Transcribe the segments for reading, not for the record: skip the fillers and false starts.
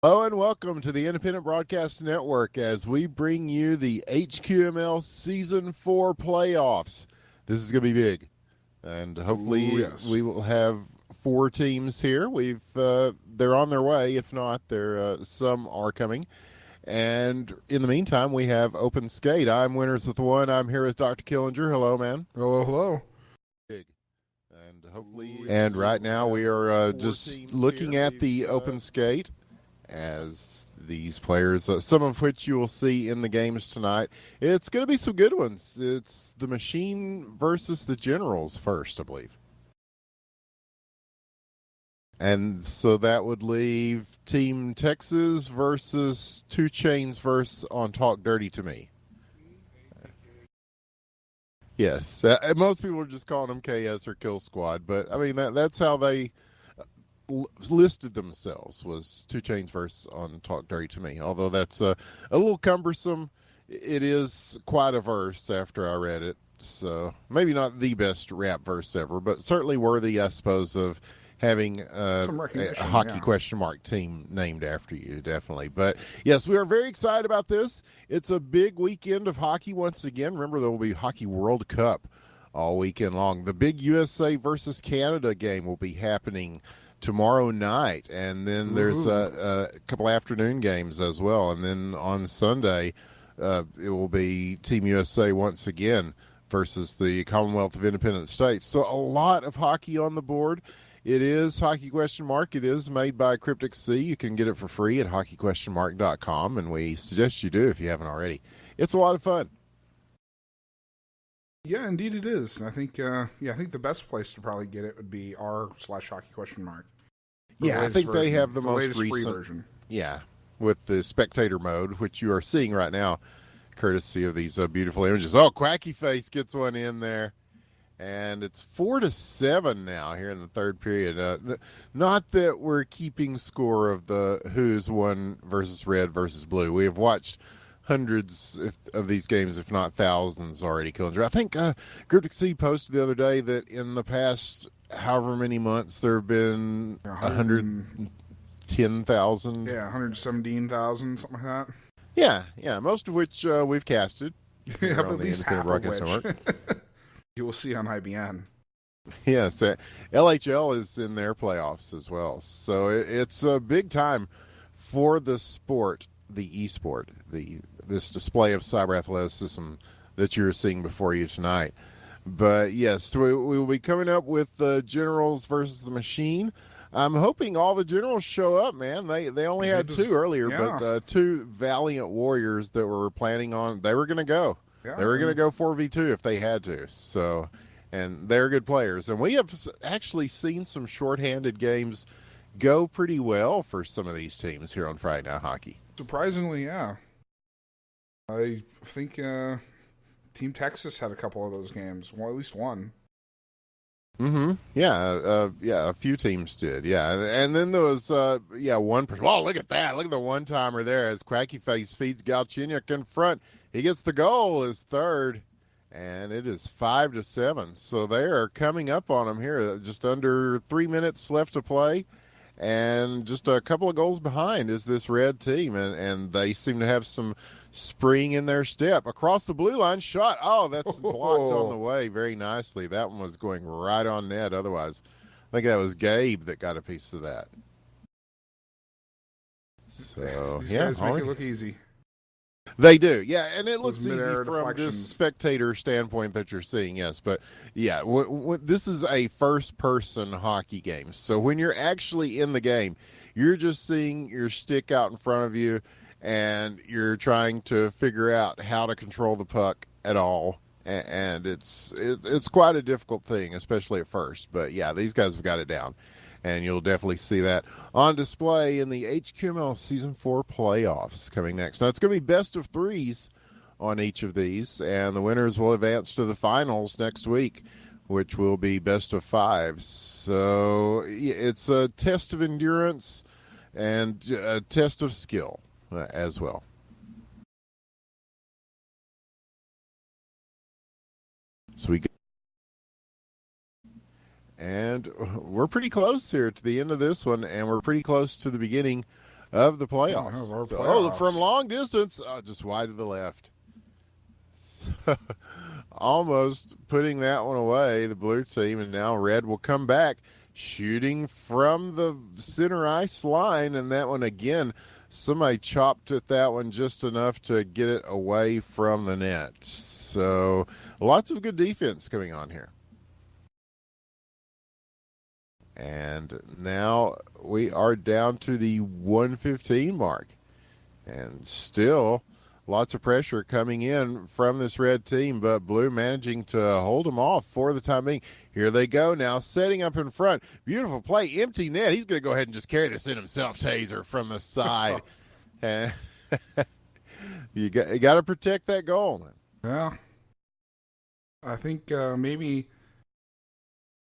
Hello and welcome to the Independent Broadcast Network as we bring you the HQML Season 4 playoffs. This is going to be big, and hopefully Yes. we will have four teams here. They're on their way. If not, some are coming. And in the meantime, we have Open Skate. I'm Winners with One. I'm here with Dr. Killinger. Hello, man. Hello, hello. Big. And right now we are just looking at the Open Skate as these players, some of which you will see in the games tonight. It's going to be some good ones. It's the Machine versus the Generals first, I believe. And so that would leave Team Texas versus Two Chains versus on Talk Dirty to Me. Yes, most people are just calling them KS or Kill Squad, but I mean that's how they listed themselves, was Two Chains verse on Talk Dirty to Me. Although that's a little cumbersome, it is quite a verse after I read it. So maybe not the best rap verse ever, but certainly worthy, I suppose, of having a hockey question mark team named after you, definitely. But yes, we are very excited about this. It's a big weekend of hockey once again. Remember, there will be Hockey World Cup all weekend long. The big USA versus Canada game will be happening tomorrow night, and then there's a couple afternoon games as well, and then on Sunday it will be Team USA once again versus the Commonwealth of Independent States. So a lot of hockey on the board. It is Hockey Question Mark. It is made by Cryptic Sea. You can get it for free at hockeyquestionmark.com, and we suggest you do if you haven't already. It's a lot of fun. Yeah, indeed it is. I think the best place to probably get it would be r/hockey question mark. Yeah, I think they have the most latest free recent version. Yeah, with the spectator mode, which you are seeing right now, courtesy of these beautiful images. Oh, Quacky Face gets one in there. And it's 4-7 now here in the third period. Not that we're keeping score of the who's won versus red versus blue. We have watched hundreds of these games, if not thousands, already. Killinger, I think Cryptic Sea posted the other day that in the past however many months there have been 110,000. Yeah, 117,000, something like that. Yeah, most of which we've casted. Yeah, but at least half of which you will see on IBN. Yes, LHL is in their playoffs as well. So it's a big time for the sport, the esport, this display of cyber athleticism that you're seeing before you tonight. But yes, we will be coming up with the Generals versus the Machine. I'm hoping all the Generals show up, man. They only had two earlier, yeah. but two valiant warriors that were planning on, they were going to go. Yeah, they were going to go 4v2 if they had to. So, and they're good players. And we have actually seen some shorthanded games go pretty well for some of these teams here on Friday Night Hockey. Surprisingly, yeah. I think Team Texas had a couple of those games. Well, at least one. Mm-hmm. Yeah, a few teams did. Yeah, and then there was one person. Oh, look at that! Look at the one-timer there as Quacky Face feeds Galchenyuk in front. He gets the goal, his third, and it is 5-7. So they are coming up on him here. Just under 3 minutes left to play, and just a couple of goals behind is this red team, and they seem to have some spring in their step. Across the blue line, shot. Oh, that's blocked on the way very nicely. That one was going right on net. Otherwise, I think that was Gabe that got a piece of that. So, these guys make it look easy. They do, yeah, and it looks easy from this spectator standpoint that you're seeing, yes. But, yeah, this is a first-person hockey game. So when you're actually in the game, you're just seeing your stick out in front of you, and you're trying to figure out how to control the puck at all. And it's quite a difficult thing, especially at first. But, yeah, these guys have got it down. And you'll definitely see that on display in the HQML Season 4 playoffs coming next. Now, it's going to be best of threes on each of these, and the winners will advance to the finals next week, which will be best of five. So it's a test of endurance and a test of skill as well. So and we're pretty close here to the end of this one, and we're pretty close to the beginning of the Of playoffs. our So, playoffs. from long distance, just wide to the left. So, almost putting that one away, the blue team, and now red will come back, shooting from the center ice line, and that one again, somebody chopped at that one just enough to get it away from the net. So lots of good defense coming on here. And now we are down to the 1:15 mark. And still lots of pressure coming in from this red team, but blue managing to hold them off for the time being. Here they go now, setting up in front. Beautiful play, empty net. He's going to go ahead and just carry this in himself, Taser, from the side. And you got to protect that goal, man. Yeah. I think maybe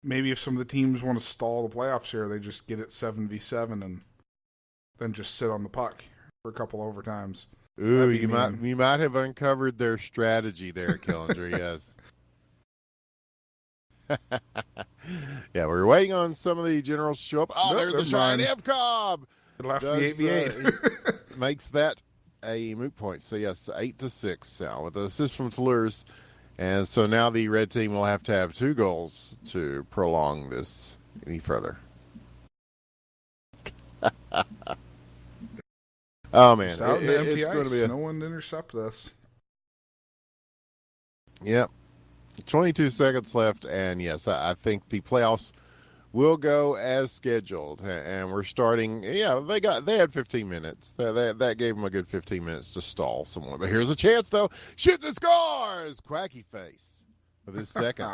if some of the teams want to stall the playoffs here, they just get it 7v7 and then just sit on the puck for a couple overtimes. Ooh, you might have uncovered their strategy there, Killinger. Yes. Yeah, we're waiting on some of the generals to show up. Oh, there's the shot. Evcobb It'll have to be 8v8. Makes that a moot point. So yes, 8-6 now with the assist from Toulouse. And so now the red team will have to have 2 goals to prolong this any further. Oh, man. It's going to be no one to intercept this. Yep. 22 seconds left. And, yes, I think the playoffs will go as scheduled. And we're starting. Yeah, they had 15 minutes. That gave them a good 15 minutes to stall someone. But here's a chance, though. Shoots and scores! Quacky face with his second.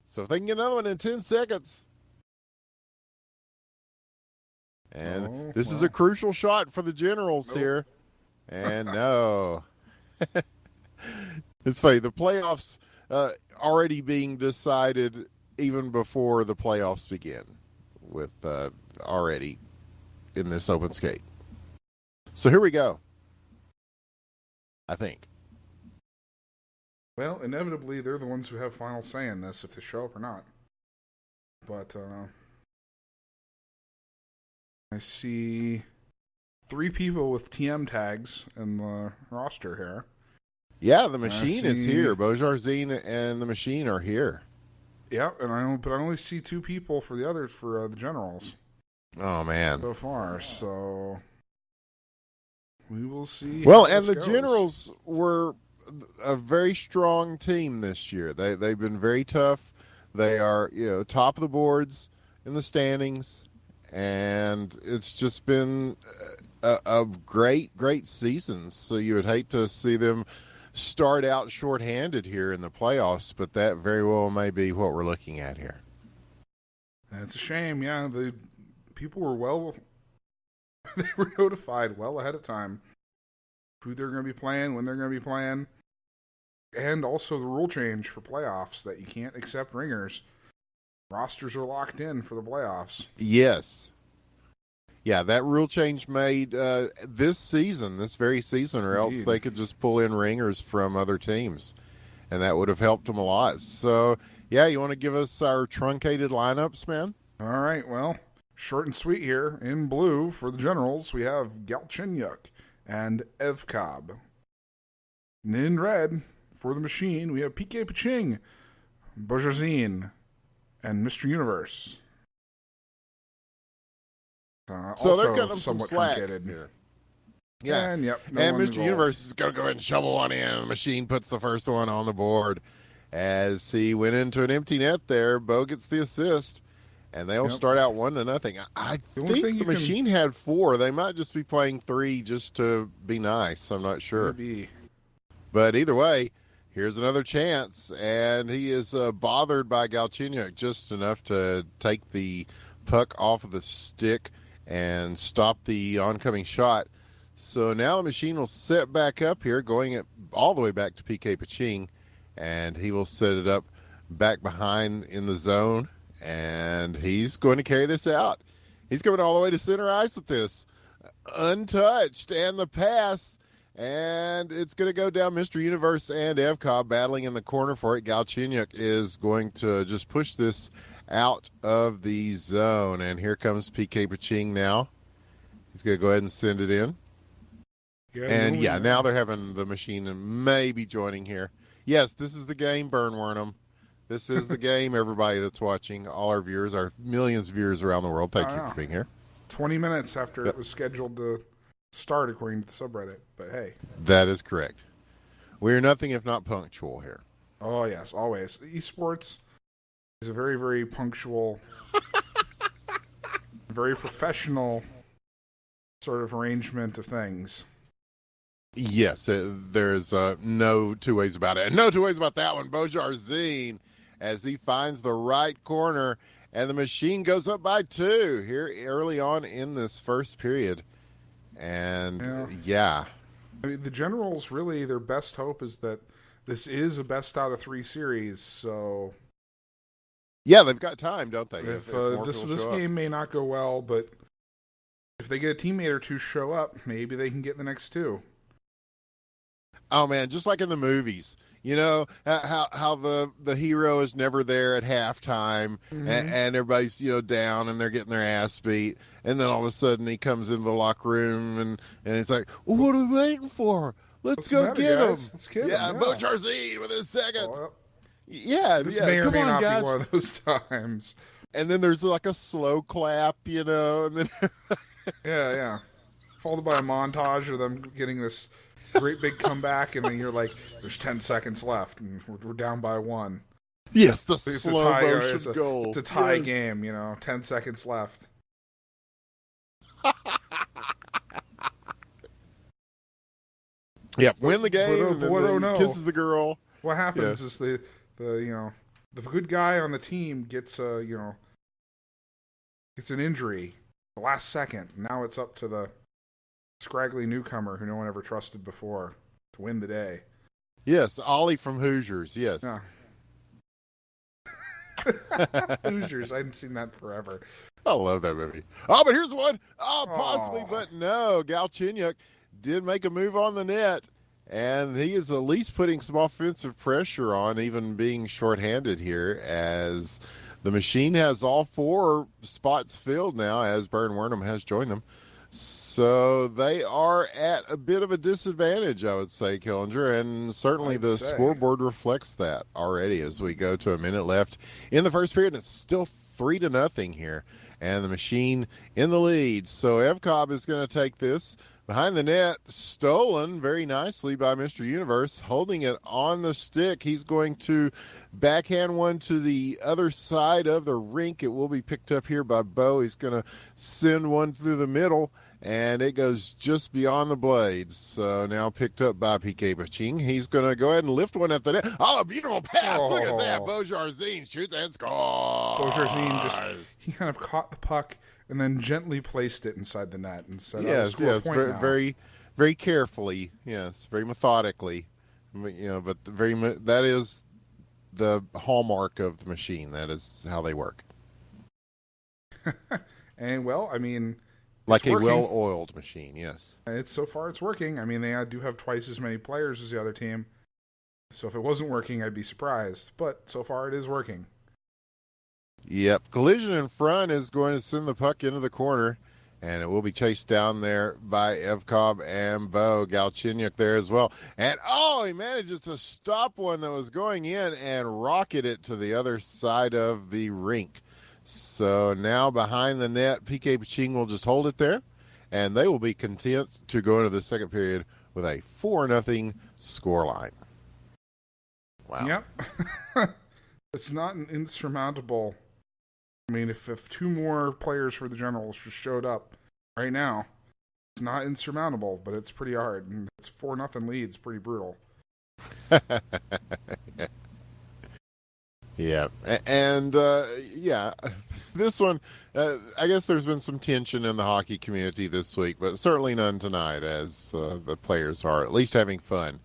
So if they can get another one in 10 seconds. And this is a crucial shot for the Generals here. And no. It's funny. The playoffs already being decided even before the playoffs begin with already in this open skate. So here we go. I think. Well, inevitably, they're the ones who have final say in this if they show up or not. But I see 3 people with TM tags in the roster here. Yeah, the machine is here. Bojarzine and the machine are here. Yeah, and I only see 2 people for the others for the Generals. Oh man! So far, so we will see. Well, and the Generals were a very strong team this year. They've been very tough. They are top of the boards in the standings. And it's just been a great season. So you would hate to see them start out shorthanded here in the playoffs, but that very well may be what we're looking at here. It's a shame. Yeah, the people were they were notified well ahead of time who they're going to be playing, when they're going to be playing, and also the rule change for playoffs that you can't accept ringers. Rosters are locked in for the playoffs. Yes. Yeah, that rule change made this very season, or else they could just pull in ringers from other teams, and that would have helped them a lot. So, yeah, you want to give us our truncated lineups, man? All right, well, short and sweet here. In blue for the Generals, we have Galchenyuk and Evcobb. And in red for the Machine, we have PK Paching, Bojarzine, and Mr. Universe. So they're cutting them some slack here. Yeah. And Mr. Universe is going to go ahead and shovel one in, and the machine puts the first one on the board. As he went into an empty net there, Bo gets the assist, and they'll start out 1-0. I think the machine had 4. They might just be playing 3 just to be nice. I'm not sure. Maybe. But either way, here's another chance, and he is bothered by Galchenyuk just enough to take the puck off of the stick and stop the oncoming shot. So now the machine will set back up here, going all the way back to PK Paching, and he will set it up back behind in the zone, and he's going to carry this out. He's coming all the way to center ice with this. Untouched, and the pass, and it's going to go down. Mr. Universe and Evcobb battling in the corner for it. Galchenyuk is going to just push this out of the zone, and here comes PK Paching now. He's going to go ahead and send it in. And yeah, now they're having the machine maybe joining here. Yes, this is the game, Burnworm. This is the game, everybody that's watching, all our viewers, our millions of viewers around the world. Thank you for being here. 20 minutes after it was scheduled to start, according to the subreddit. But hey. That is correct. We are nothing if not punctual here. Oh, yes, always. Esports is a very, very punctual, very professional sort of arrangement of things. Yes, there's no two ways about it. And no two ways about that one. Bojarzine, as he finds the right corner, and the machine goes up by 2 here early on in this first period. And yeah. I mean, the Generals, really, their best hope is that this is a best out of 3 series, so... Yeah, they've got time, don't they? If this game may not go well, but if they get a teammate or 2 show up, maybe they can get the next 2. Oh man, just like in the movies, you know how the hero is never there at halftime, and everybody's down and they're getting their ass beat, and then all of a sudden he comes into the locker room and it's like, well, what are we waiting for? Let's go get him. Let's get him. Yeah, Bojarzine with his second. This may or may not be one of those times. And then there's like a slow clap, and then yeah, followed by a montage of them getting this great big comeback, and then you're like, there's 10 seconds left, and we're down by 1. Yes, the slow motion goal. It's a tie game, 10 seconds left. Yep, win the game, and kisses the girl. What happens is the good guy on the team gets an injury the last second. Now it's up to the scraggly newcomer who no one ever trusted before to win the day. Yes, Ollie from Hoosiers, yes. Yeah. Hoosiers, I hadn't seen that forever. I love that movie. Oh, but here's one. Oh, possibly, but no. Galchenyuk did make a move on the net, and he is at least putting some offensive pressure on, even being shorthanded here, as the machine has all 4 spots filled now, as Burnworm has joined them. So they are at a bit of a disadvantage, I would say, Killinger, and certainly the scoreboard reflects that already as we go to a minute left in the first period. It's still 3-0 here, and the machine in the lead. So Evcobb is going to take this behind the net, stolen very nicely by Mr. Universe, holding it on the stick. He's going to backhand one to the other side of the rink. It will be picked up here by Bo. He's going to send one through the middle, and it goes just beyond the blades. So now picked up by PK Baching. He's going to go ahead and lift one at the net. Oh, a beautiful pass. Look at that. Bojarzine shoots and scores. Bojarzine he kind of caught the puck and then gently placed it inside the net and said, very, very carefully, very methodically, but that is the hallmark of the machine. That is how they work. And like a well-oiled machine, yes. So far it's working. I mean, they do have twice as many players as the other team, so if it wasn't working, I'd be surprised. But so far it is working. Yep. Collision in front is going to send the puck into the corner, and it will be chased down there by Evcobb and Bo. Galchenyuk there as well. And, he manages to stop one that was going in and rocket it to the other side of the rink. So now behind the net, PK Baching will just hold it there, and they will be content to go into the second period with a 4-0 scoreline. Wow. Yep. It's not an insurmountable... I mean, if 2 more players for the Generals just showed up right now, it's not insurmountable, but it's pretty hard. And it's 4-0 leads, pretty brutal. Yeah. And, this one, I guess there's been some tension in the hockey community this week, but certainly none tonight, as the players are at least having fun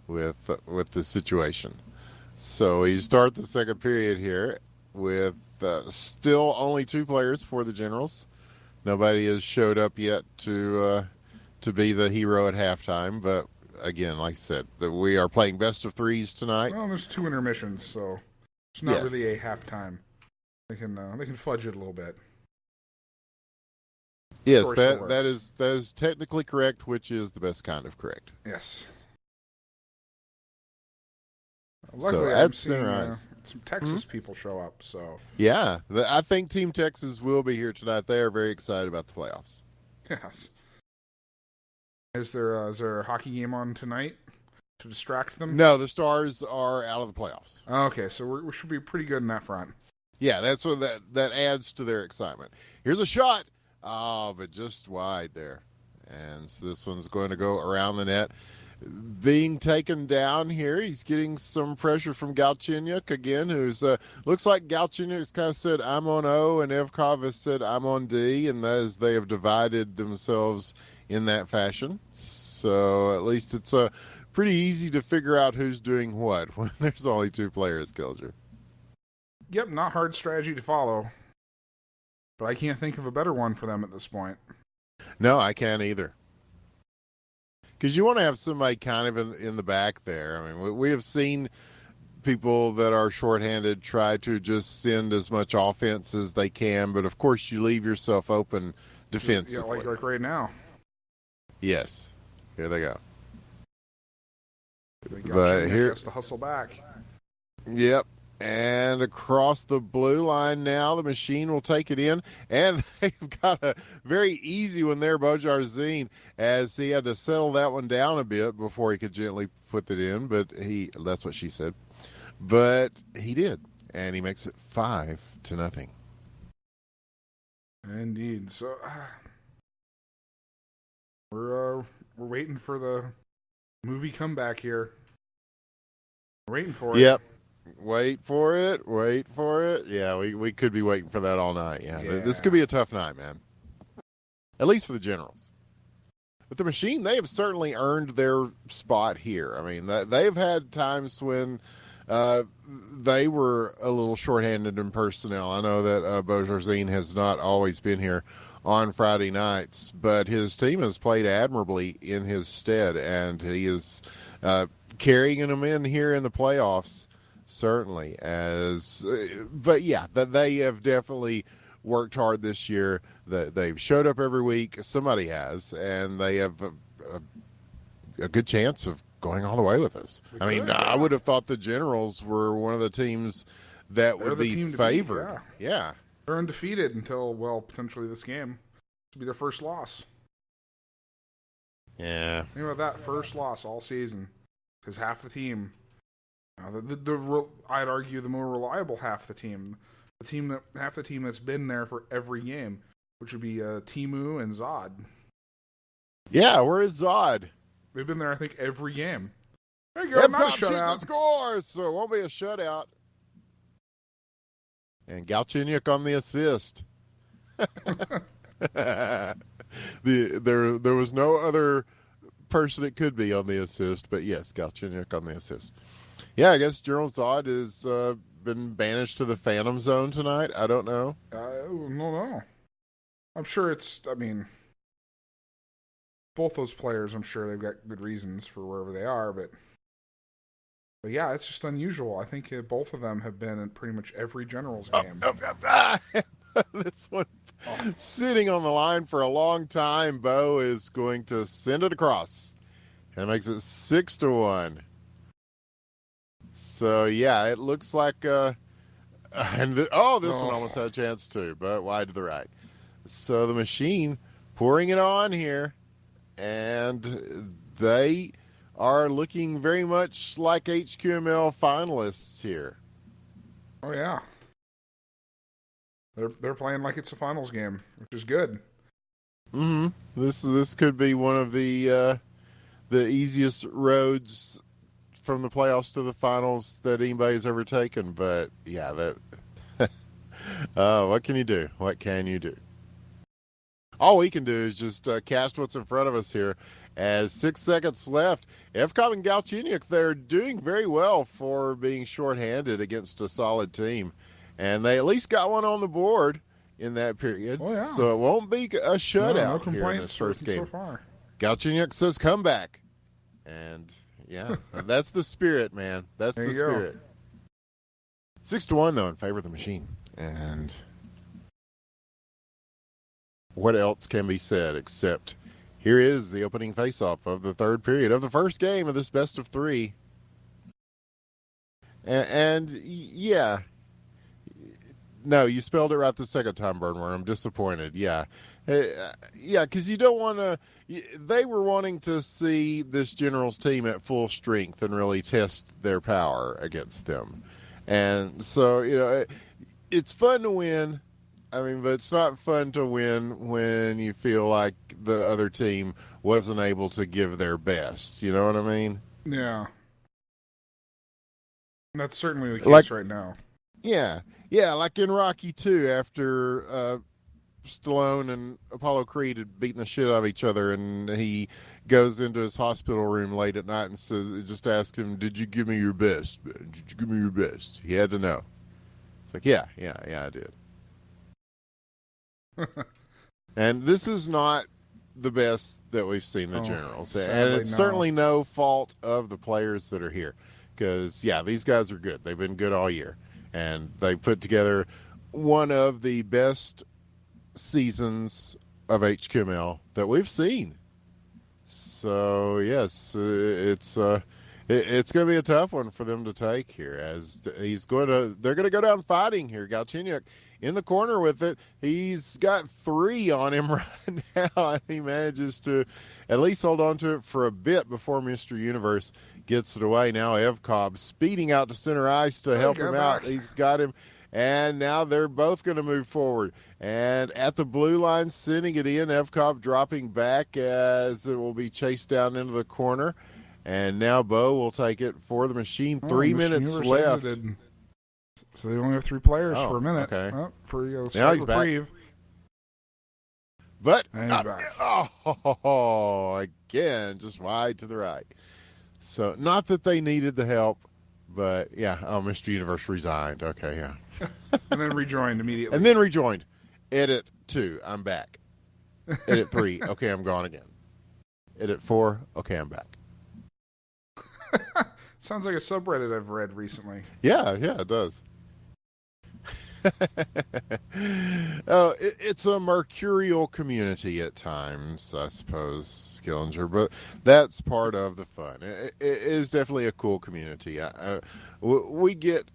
with the situation. So we start the second period here with still only 2 players for the Generals. Nobody has showed up yet to be the hero at halftime. But again, like I said, we are playing best of 3s tonight. Well, there's 2 intermissions, so it's not really a halftime. They can fudge it a little bit. Yes, Story still that works. is technically correct, which is the best kind of correct. Yes. So Luckily, I'm at Center seeing Ice. some Hmm? Texas people show up. So Yeah, I think Team Texas will be here tonight. They are very excited about the playoffs. yes. Is there a hockey game on tonight to distract them? No, the Stars are out of the playoffs. Okay, so we should be pretty good in that front. Yeah, that's what that adds to their excitement. Here's a shot. Oh, but just wide there. And so this one's going to go around the net. Being taken down here, he's getting some pressure from Galchenyuk again, who's looks like Galchenyuk has kind of said, I'm on O, and Evkov has said, I'm on D, and as they have divided themselves in that fashion. So at least it's pretty easy to figure out who's doing what when there's only two players, Kilger. Yep, not hard strategy to follow. But I can't think of a better one for them at this point. No, I can't either. Because you want to have somebody kind of in the back there. I mean, we have seen people that are shorthanded try to just send as much offense as they can, but of course you leave yourself open defensively. Yeah, like right now. Yes. Here they go. But here has to hustle back. Yep. And across the blue line now, the machine will take it in. And they've got a very easy one there, Bojarzine, as he had to settle that one down a bit before he could gently put it in. But that's what she said. But he did. And he makes it 5-0. Indeed. So we're waiting for the movie comeback here. We're waiting for it. Yep. Wait for it. Yeah, we could be waiting for that all night. Yeah. This could be a tough night, man. At least for the Generals. But the Machine, they have certainly earned their spot here. I mean, they've had times when they were a little shorthanded in personnel. I know that Bojarzine has not always been here on Friday nights, but his team has played admirably in his stead, and he is carrying them in here in the playoffs. Certainly, but yeah, that they have definitely worked hard this year. That they've showed up every week. Somebody has, and they have a good chance of going all the way with us. I would have thought the Generals were one of the teams that would be favored. Yeah, they're undefeated until potentially this game. This will be their first loss. Yeah, think about that, first loss all season, because half the team. I'd argue the more reliable half the team, half the team that's been there for every game, which would be Timu and Zod. Yeah, where is Zod? They've been there, I think, every game. There you go, not a shutout. Scores, so it won't be a shutout. And Galchenyuk on the assist. There was no other person it could be on the assist, but yes, Galchenyuk on the assist. Yeah, I guess General Zod has been banished to the Phantom Zone tonight. I don't know. No. I'm sure both those players, I'm sure they've got good reasons for wherever they are, but yeah, it's just unusual. I think both of them have been in pretty much every Generals game. This one sitting on the line for a long time. Bo is going to send it across. And makes it 6-1. So yeah, it looks like this one almost had a chance too, but wide to the right. So the Machine pouring it on here, and they are looking very much like HQML finalists here. Oh yeah, they're playing like it's a finals game, which is good. Mm-hmm. This could be one of the easiest roads from the playoffs to the finals that anybody's ever taken. But yeah, what can you do? What can you do? All we can do is just cast what's in front of us here. As 6 seconds left, Evkov and Galchenyuk, they're doing very well for being shorthanded against a solid team. And they at least got one on the board in that period. Oh, yeah. So it won't be a shutout no here in this first game. So far. Galchenyuk says come back. And yeah, that's the spirit, man. That's the spirit. 6-1 though in favor of the Machine. And what else can be said except here is the opening faceoff of the third period of the first game of this best of three. And yeah, no, you spelled it right the second time, Burnworm. I'm disappointed. Yeah. Yeah, because you don't want to. They were wanting to see this Generals team at full strength and really test their power against them. And so, it's fun to win. I mean, but it's not fun to win when you feel like the other team wasn't able to give their best. You know what I mean? Yeah. That's certainly the case right now. Yeah. Yeah, like in Rocky 2 after Stallone and Apollo Creed had beaten the shit out of each other, and he goes into his hospital room late at night and just asks him, "Did you give me your best, man? Did you give me your best?" He had to know. It's like, yeah, I did. And this is not the best that we've seen the Generals, and it's certainly no fault of the players that are here, because these guys are good. They've been good all year, and they put together one of the best seasons of HQML that we've seen. So yes, it's going to be a tough one for them to take here, as they're going to go down fighting here. Galchenyuk in the corner with it. He's got 3 on him right now, and he manages to at least hold on to it for a bit before Mr. Universe gets it away. Now Evkov speeding out to center ice to help him out. He's got him, and now they're both going to move forward. And at the blue line, sending it in, Evkov dropping back as it will be chased down into the corner. And now Bo will take it for the Machine. 3 minutes left. Exited. So they only have 3 players for a minute. Okay. For now he's reprieve. back. But and he's back. Again, just wide to the right. So not that they needed the help, but Mr. Universe resigned. Okay, yeah. And then rejoined immediately. And then rejoined. Edit 2, I'm back. Edit 3, okay, I'm gone again. Edit 4, okay, I'm back. Sounds like a subreddit I've read recently. Yeah, it does. It's a mercurial community at times, I suppose, Skillinger, but that's part of the fun. It is definitely a cool community. We get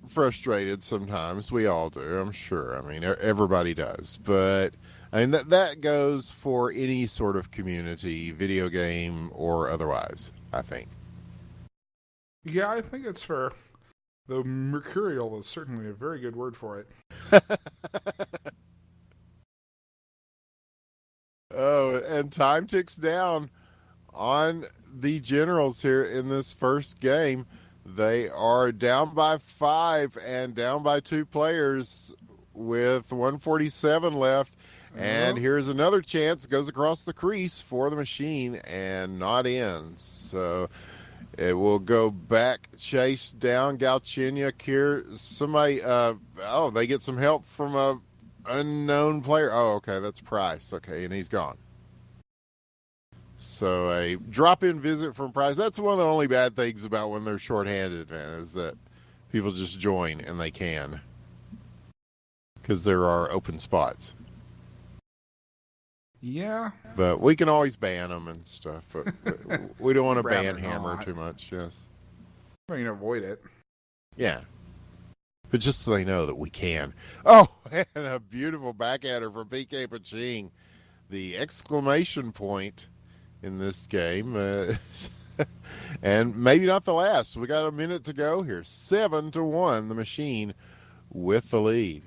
frustrated sometimes. We all do, I'm sure. I mean, everybody does. But I mean, that goes for any sort of community, video game or otherwise, I think. Yeah, I think it's fair. Though mercurial is certainly a very good word for it. And time ticks down on the Generals here in this first game. They are down by 5 and down by 2 players with 147 left. And here's another chance. Goes across the crease for the Machine and not in. So it will go back, chase down Galchenyuk here. Somebody, they get some help from a unknown player. Oh, okay, that's Price. Okay, and he's gone. So a drop-in visit from Price. That's one of the only bad things about when they're shorthanded, man, is that people just join and they can, because there are open spots. Yeah. But we can always ban them and stuff. But we don't want to ban Hammer too much, yes. Well, you can avoid it. Yeah. But just so they know that we can. Oh, and a beautiful backhander from PK Paching. The exclamation point in this game. And maybe not the last. We got a minute to go here. 7-1, the Machine with the lead.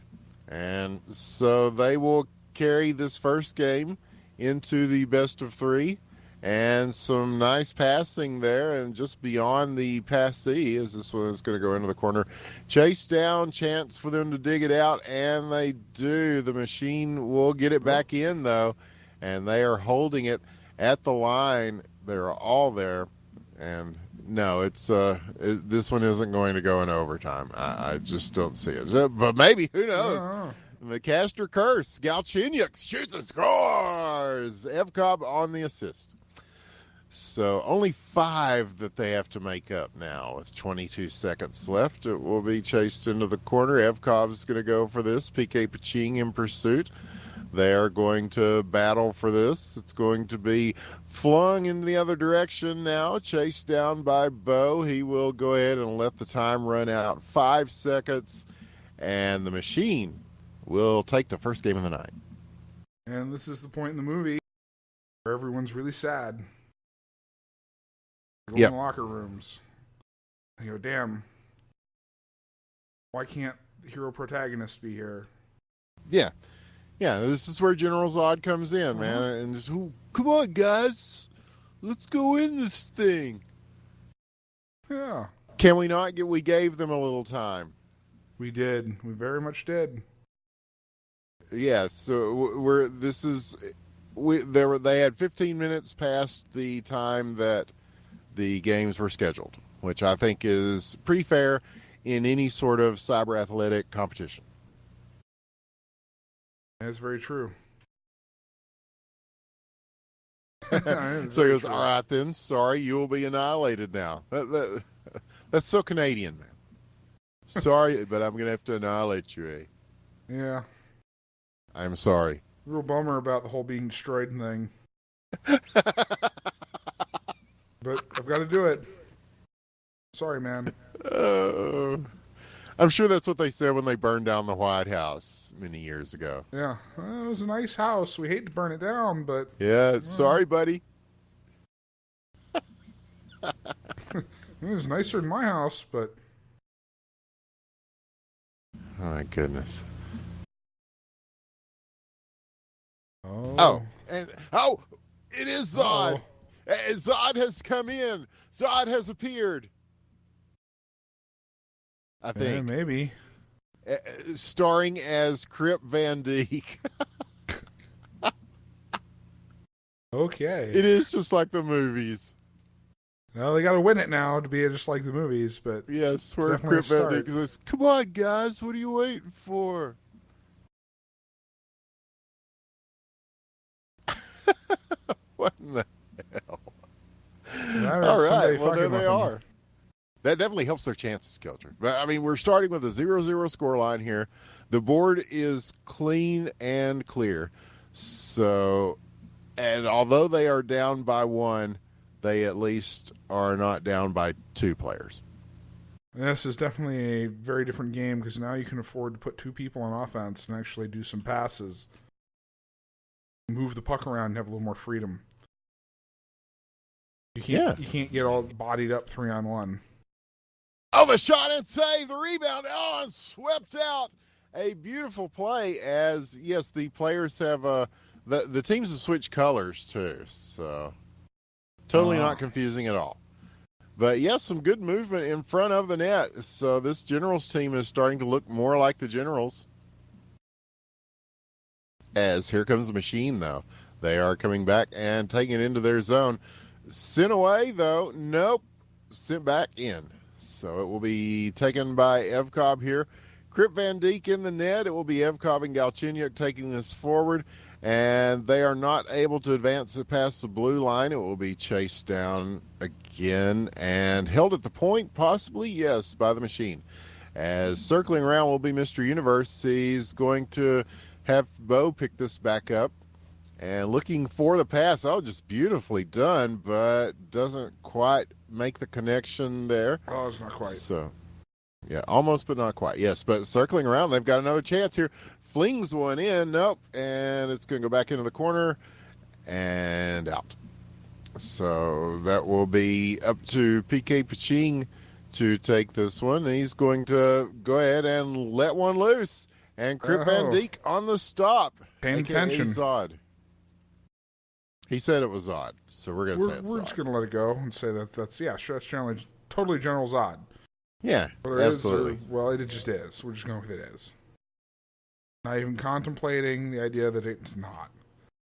And so they will carry this first game into the best of 3, and some nice passing there, and just beyond the passee as this one is going to go into the corner. Chase down, chance for them to dig it out, and they do. The Machine will get it back in, though, and they are holding it at the line. They're all there, and no, this one isn't going to go in overtime. I just don't see it. But maybe, who knows? The Caster Curse. Galchenyuk shoots and scores. Evkov on the assist. So only 5 that they have to make up now with 22 seconds left. It will be chased into the corner. Evkov's going to go for this. PK Paching in pursuit. They are going to battle for this. It's going to be flung in the other direction now, chased down by Bo. He will go ahead and let the time run out. 5 seconds, and the machine will take the first game of the night. And this is the point in the movie where everyone's really sad. They go in the locker rooms. They go, damn, why can't the hero protagonist be here? Yeah. Yeah, this is where General Zod comes in, man. And just, come on, guys. Let's go in this thing. Yeah. Can we not we gave them a little time. We did. We very much did. Yeah, so they had 15 minutes past the time that the games were scheduled, which I think is pretty fair in any sort of cyber athletic competition. That's very true. So he goes, all right then, sorry, you will be annihilated now. That's so Canadian, man. Sorry, but I'm going to have to annihilate you, eh? Yeah. I'm sorry. Real bummer about the whole being destroyed thing. But I've got to do it. Sorry, man. I'm sure that's what they said when they burned down the White House many years ago. Yeah. Well, it was a nice house. We hate to burn it down, but... Yeah, sorry, buddy. It was nicer than my house, but... Oh, my goodness. Oh. It is Zod. Oh. Zod has come in. Zod has appeared. I think. Yeah, maybe. Starring as Crip Van Dyke. Okay. It is just like the movies. Well, they got to win it now to be just like the movies, but... Yes, where Crip Van Dyke says, come on, guys, what are you waiting for? What in the hell? All right, well, there they are. That definitely helps their chances, Kelcher. But, I mean, we're starting with a 0-0 scoreline here. The board is clean and clear. So, and although they are down by 1, they at least are not down by 2 players. This is definitely a very different game because now you can afford to put 2 people on offense and actually do some passes. Move the puck around and have a little more freedom. You can't get all bodied up 3-on-1. Oh, the shot and save, the rebound, and swept out. A beautiful play as, yes, the players have, the teams have switched colors too, so totally not confusing at all. But, yes, some good movement in front of the net, so this Generals team is starting to look more like the Generals. As here comes the machine, though. They are coming back and taking it into their zone. Sent away, though. Nope. Sent back in. So it will be taken by Evkov here. Crip Van Dyke in the net. It will be Evkov and Galchenyuk taking this forward. And they are not able to advance it past the blue line. It will be chased down again and held at the point, possibly, yes, by the machine. As circling around will be Mr. Universe. He's going to have Bo pick this back up. And looking for the pass. Oh, just beautifully done, but doesn't quite make the connection there. Oh, it's not quite. So, yeah, almost, but not quite. Yes, but circling around, they've got another chance here. Flings one in. Nope. And it's going to go back into the corner and out. So that will be up to PK Paching to take this one. He's going to go ahead and let one loose. And Crip Van Dyke on the stop. Paying attention. Zod. He said it was odd, so we're going to say it's We're just going to let it go and say that's generally totally General Zod. Yeah, absolutely. It just is. We're just going with it is. Not even contemplating the idea that it's not.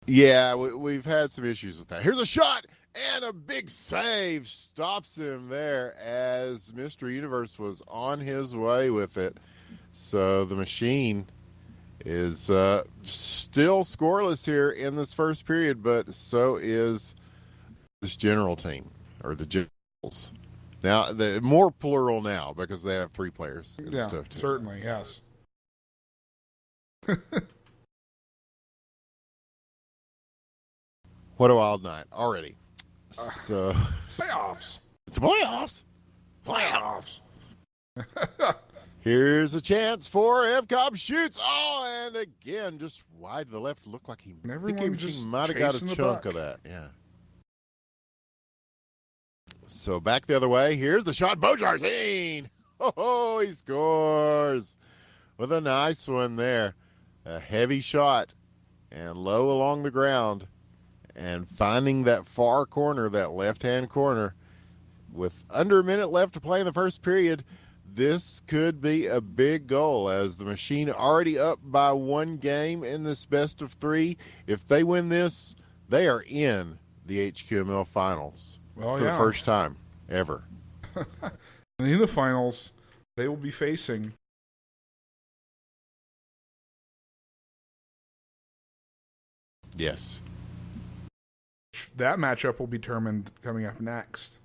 Yeah, we've had some issues with that. Here's a shot, and a big save stops him there as Mr. Universe was on his way with it. So the machine is still scoreless here in this first period, but so is this general team, or the Generals. Now, the more plural now because they have 3 players and stuff too. Certainly, yes. What a wild night already. So Playoffs. it's playoffs. Playoffs. Here's a chance for Ev Cobb shoots. Oh, and again, just wide to the left. Looked like he might have got a chunk of that. Yeah. So back the other way. Here's the shot. Bojarzine. Oh, he scores with a nice one there. A heavy shot and low along the ground. And finding that far corner, that left-hand corner, with under a minute left to play in the first period, this could be a big goal as the Machine already up by 1 game in this best of 3. If they win this, they are in the HQML finals for the first time ever. In the finals, they will be facing Yes. that matchup will be determined coming up next.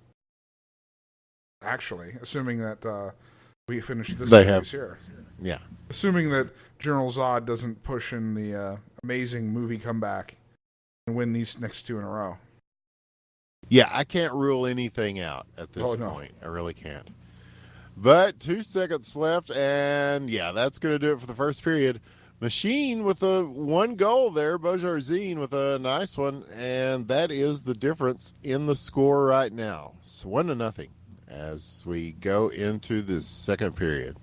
Actually, assuming that we finish this series here. Yeah. Assuming that General Zod doesn't push in the amazing movie comeback and win these next 2 in a row. Yeah, I can't rule anything out at this point. I really can't. But 2 seconds left, and yeah, that's going to do it for the first period. Machine with a 1 goal there, Bojarzine with a nice one, and that is the difference in the score right now. So 1-0 as we go into the second period.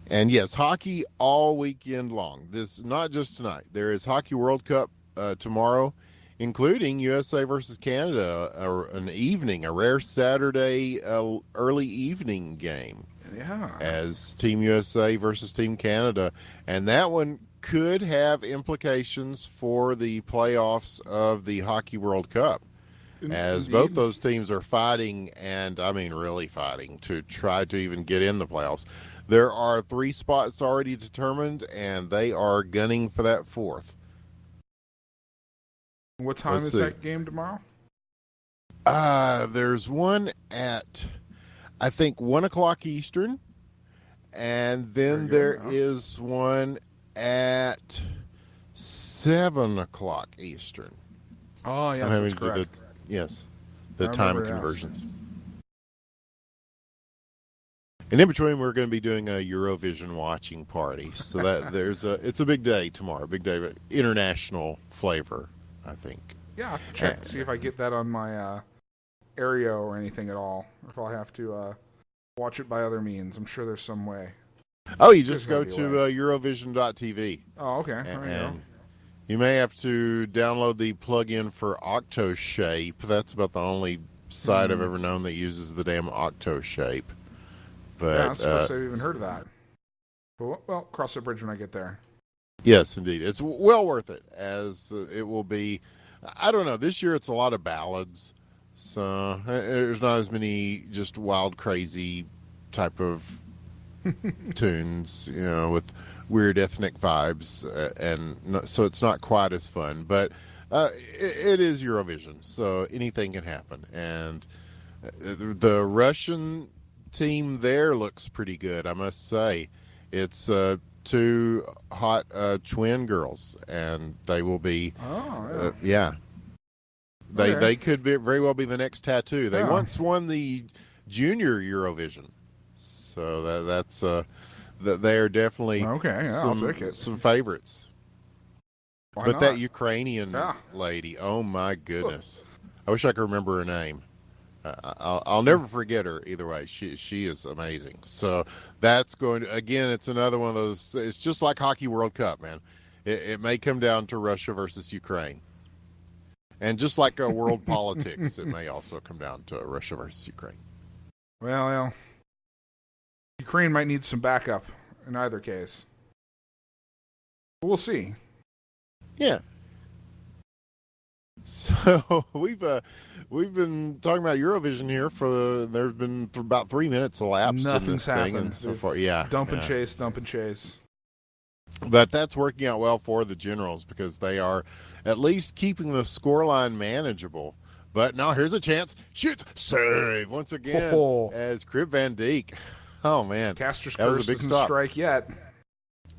And yes, hockey all weekend long. This not just tonight. There is Hockey World Cup tomorrow, including USA versus Canada, a rare Saturday early evening game. Yeah. As Team USA versus Team Canada. And that one could have implications for the playoffs of the Hockey World Cup. As both those teams are fighting, and I mean really fighting, to try to even get in the playoffs. There are 3 spots already determined, and they are gunning for that 4th. What time is that game tomorrow? There's one at, I think, 1 o'clock Eastern, and then there is one at 7 o'clock Eastern. Oh, yes, that's correct. The time conversions. And in between, we're going to be doing a Eurovision watching party. So that it's a big day tomorrow, big day of international flavor, I think. Yeah, I have to check to see if I get that on my Aereo or anything at all. If I'll have to watch it by other means. I'm sure there's some way. Oh, you just go to Eurovision.tv. Oh, okay. And you may have to download the plugin for Octoshape. That's about the only site I've ever known that uses the damn Octoshape. But, yeah, that's the first I've even heard of that. But, well, cross the bridge when I get there. Yes, indeed. It's well worth it, as it will be. I don't know. This year it's a lot of ballads. So there's not as many just wild, crazy type of tunes, with weird ethnic vibes. So it's not quite as fun. But it is Eurovision, so anything can happen. And the Russian team there looks pretty good, I must say. It's 2 hot twin girls, and they will be they could very well be the next Tattoo. They once won the junior Eurovision, so that's they are definitely some favorites. Why but not? that Ukrainian lady, oh my goodness, I wish I could remember her name. I'll never forget her either way. She is amazing. So that's going to, again, it's another one of those, it's just like Hockey World Cup, man. It may come down to Russia versus Ukraine. And just like world politics, it may also come down to Russia versus Ukraine. Well, Ukraine might need some backup in either case. We'll see. Yeah. So we've been talking about Eurovision here there's been for about 3 minutes elapsed in this thing, and so far, dump and chase. But that's working out well for the Generals because they are at least keeping the scoreline manageable. But now here's a chance. Shoots, save once again as Crib Van Dijk. Oh man, Caster's that was curse a big doesn't stop. strike yet.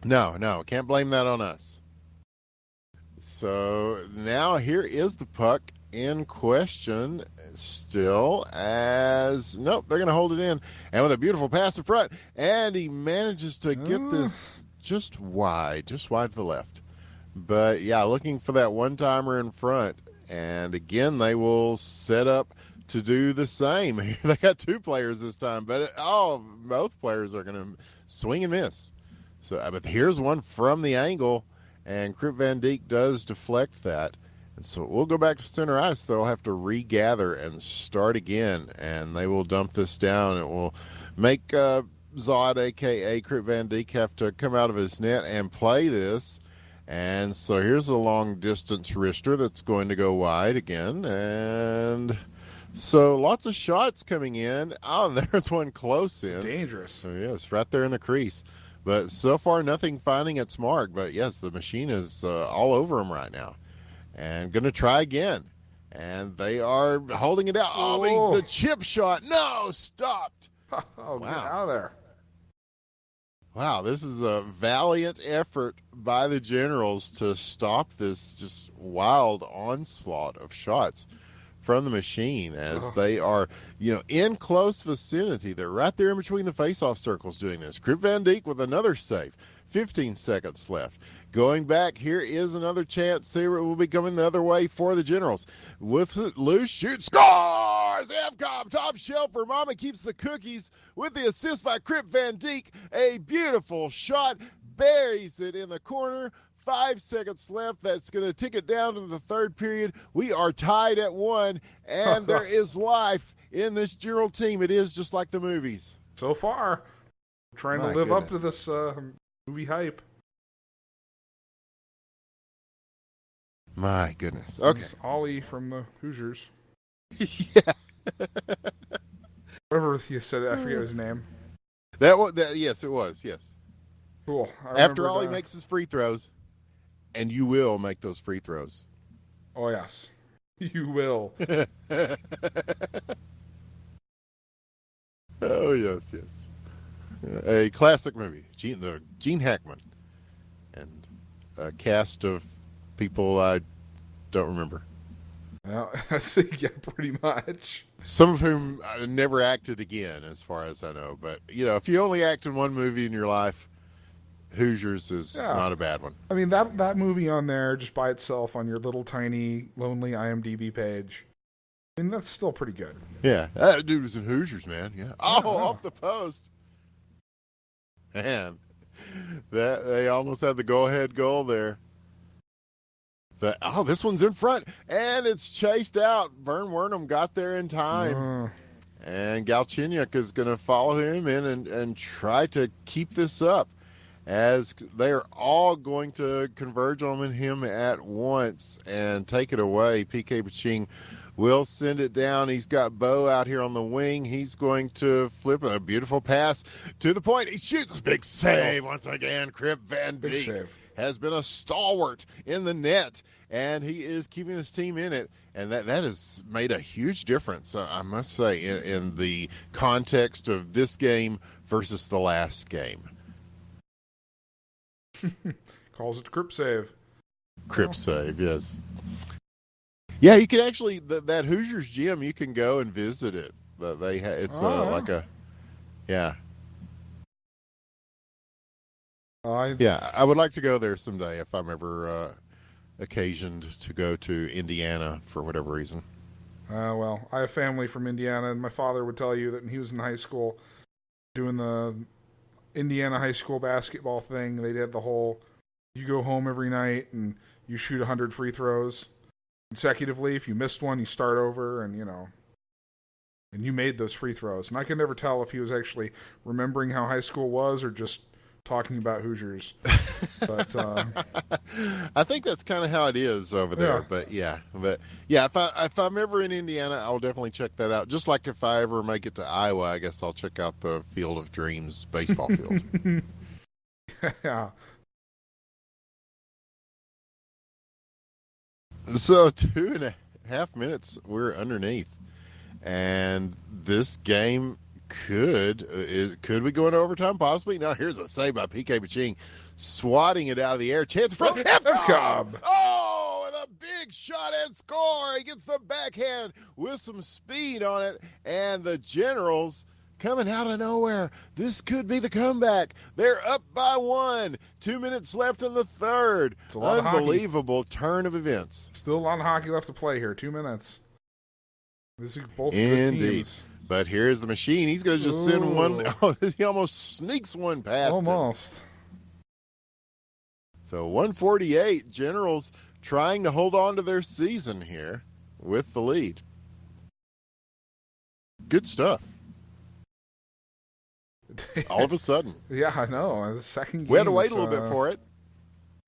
No, can't blame that on us. So now here is the puck in question. Still as nope, they're going to hold it in, and with a beautiful pass in front, and he manages to get this just wide to the left. But yeah, looking for that one timer in front, and again they will set up to do the same. They got two players this time, but both players are going to swing and miss. So, but here's one from the angle, and Crip Van Dijk does deflect that. And so we'll go back to center ice. They'll have to regather and start again, and they will dump this down. It will make Zod, a.k.a. Crip Van Dijk, have to come out of his net and play this. And so here's a long-distance wrister that's going to go wide again. And so lots of shots coming in. Oh, there's one close in. Dangerous. So, yes, right there in the crease. But so far, nothing finding its mark. But, yes, the machine is all over him right now. And going to try again. And they are holding it out. Oh, the chip shot. No, stopped. Oh, wow. Get out of there. Wow, this is a valiant effort by the Generals to stop this just wild onslaught of shots from the machine as they are, in close vicinity. They're right there in between the face-off circles doing this. Crip Van Dijk with another save. 15 seconds left. Going back, here is another chance. Here it will be coming the other way for the Generals. With it loose, shoot, scores! FCOM, top shelf for Mama keeps the cookies with the assist by Crip Van Dijk. A beautiful shot, buries it in the corner. 5 seconds left. That's going to tick it down to the third period. We are tied at 1, and there is life in this General team. It is just like the movies. So far, trying to live up to this movie hype. My goodness. Okay. It's Ollie from the Hoosiers. Yeah. Whatever you said, I forget his name. Yes, it was. Yes. Cool. After Ollie makes his free throws, and you will make those free throws. Oh, yes. You will. Oh, yes. A classic movie. Gene Hackman. And a cast of people I don't remember. Well, yeah, pretty much. Some of whom never acted again, as far as I know. But, if you only act in one movie in your life, Hoosiers is not a bad one. I mean, that movie on there, just by itself, on your little tiny, lonely IMDb page, I mean, that's still pretty good. Yeah. That dude was in Hoosiers, man. Yeah. Off the post. Man, they almost had the go-ahead goal there. This one's in front, and it's chased out. Vern Wernham got there in time. And Galchenyuk is going to follow him in and try to keep this up, as they are all going to converge on him at once and take it away. PK Baching will send it down. He's got Bo out here on the wing. He's going to flip a beautiful pass to the point. He shoots a big save once again. Crip Van Dijk has been a stalwart in the net, and he is keeping his team in it. And that has made a huge difference, I must say, in the context of this game versus the last game. Calls it Crip save. Crip save, yes. Yeah, you can actually, that Hoosiers gym, you can go and visit it. Like a, yeah. I would like to go there someday if I'm ever occasioned to go to Indiana for whatever reason. Well, I have family from Indiana, and my father would tell you that when he was in high school doing the Indiana high school basketball thing, they did the whole, you go home every night and you shoot 100 free throws consecutively. If you missed one, you start over, and and you made those free throws. And I could never tell if he was actually remembering how high school was or just talking about Hoosiers. But I think that's kind of how it is over there. Yeah. But if I'm ever in Indiana, I'll definitely check that out. Just like if I ever make it to Iowa, I guess I'll check out the Field of Dreams baseball field. Yeah. So 2.5 minutes we're underneath, and this game Could we go into overtime? Possibly. Now here's a save by PK Paching, swatting it out of the air. Chance in front. F-Cobb. Oh, and a big shot and score. He gets the backhand with some speed on it, and the Generals coming out of nowhere. This could be the comeback. They're up by 1. 2 minutes left in the third. It's a lot of unbelievable turn of events. Still a lot of hockey left to play here. 2 minutes. This is both good Indeed. teams. But here's the Machine. He's going to just send one. Oh, he almost sneaks one past Almost. him. So 148. Generals trying to hold on to their season here with the lead. Good stuff. All of a sudden. Yeah, I know. The second game. We had to wait a little bit for it.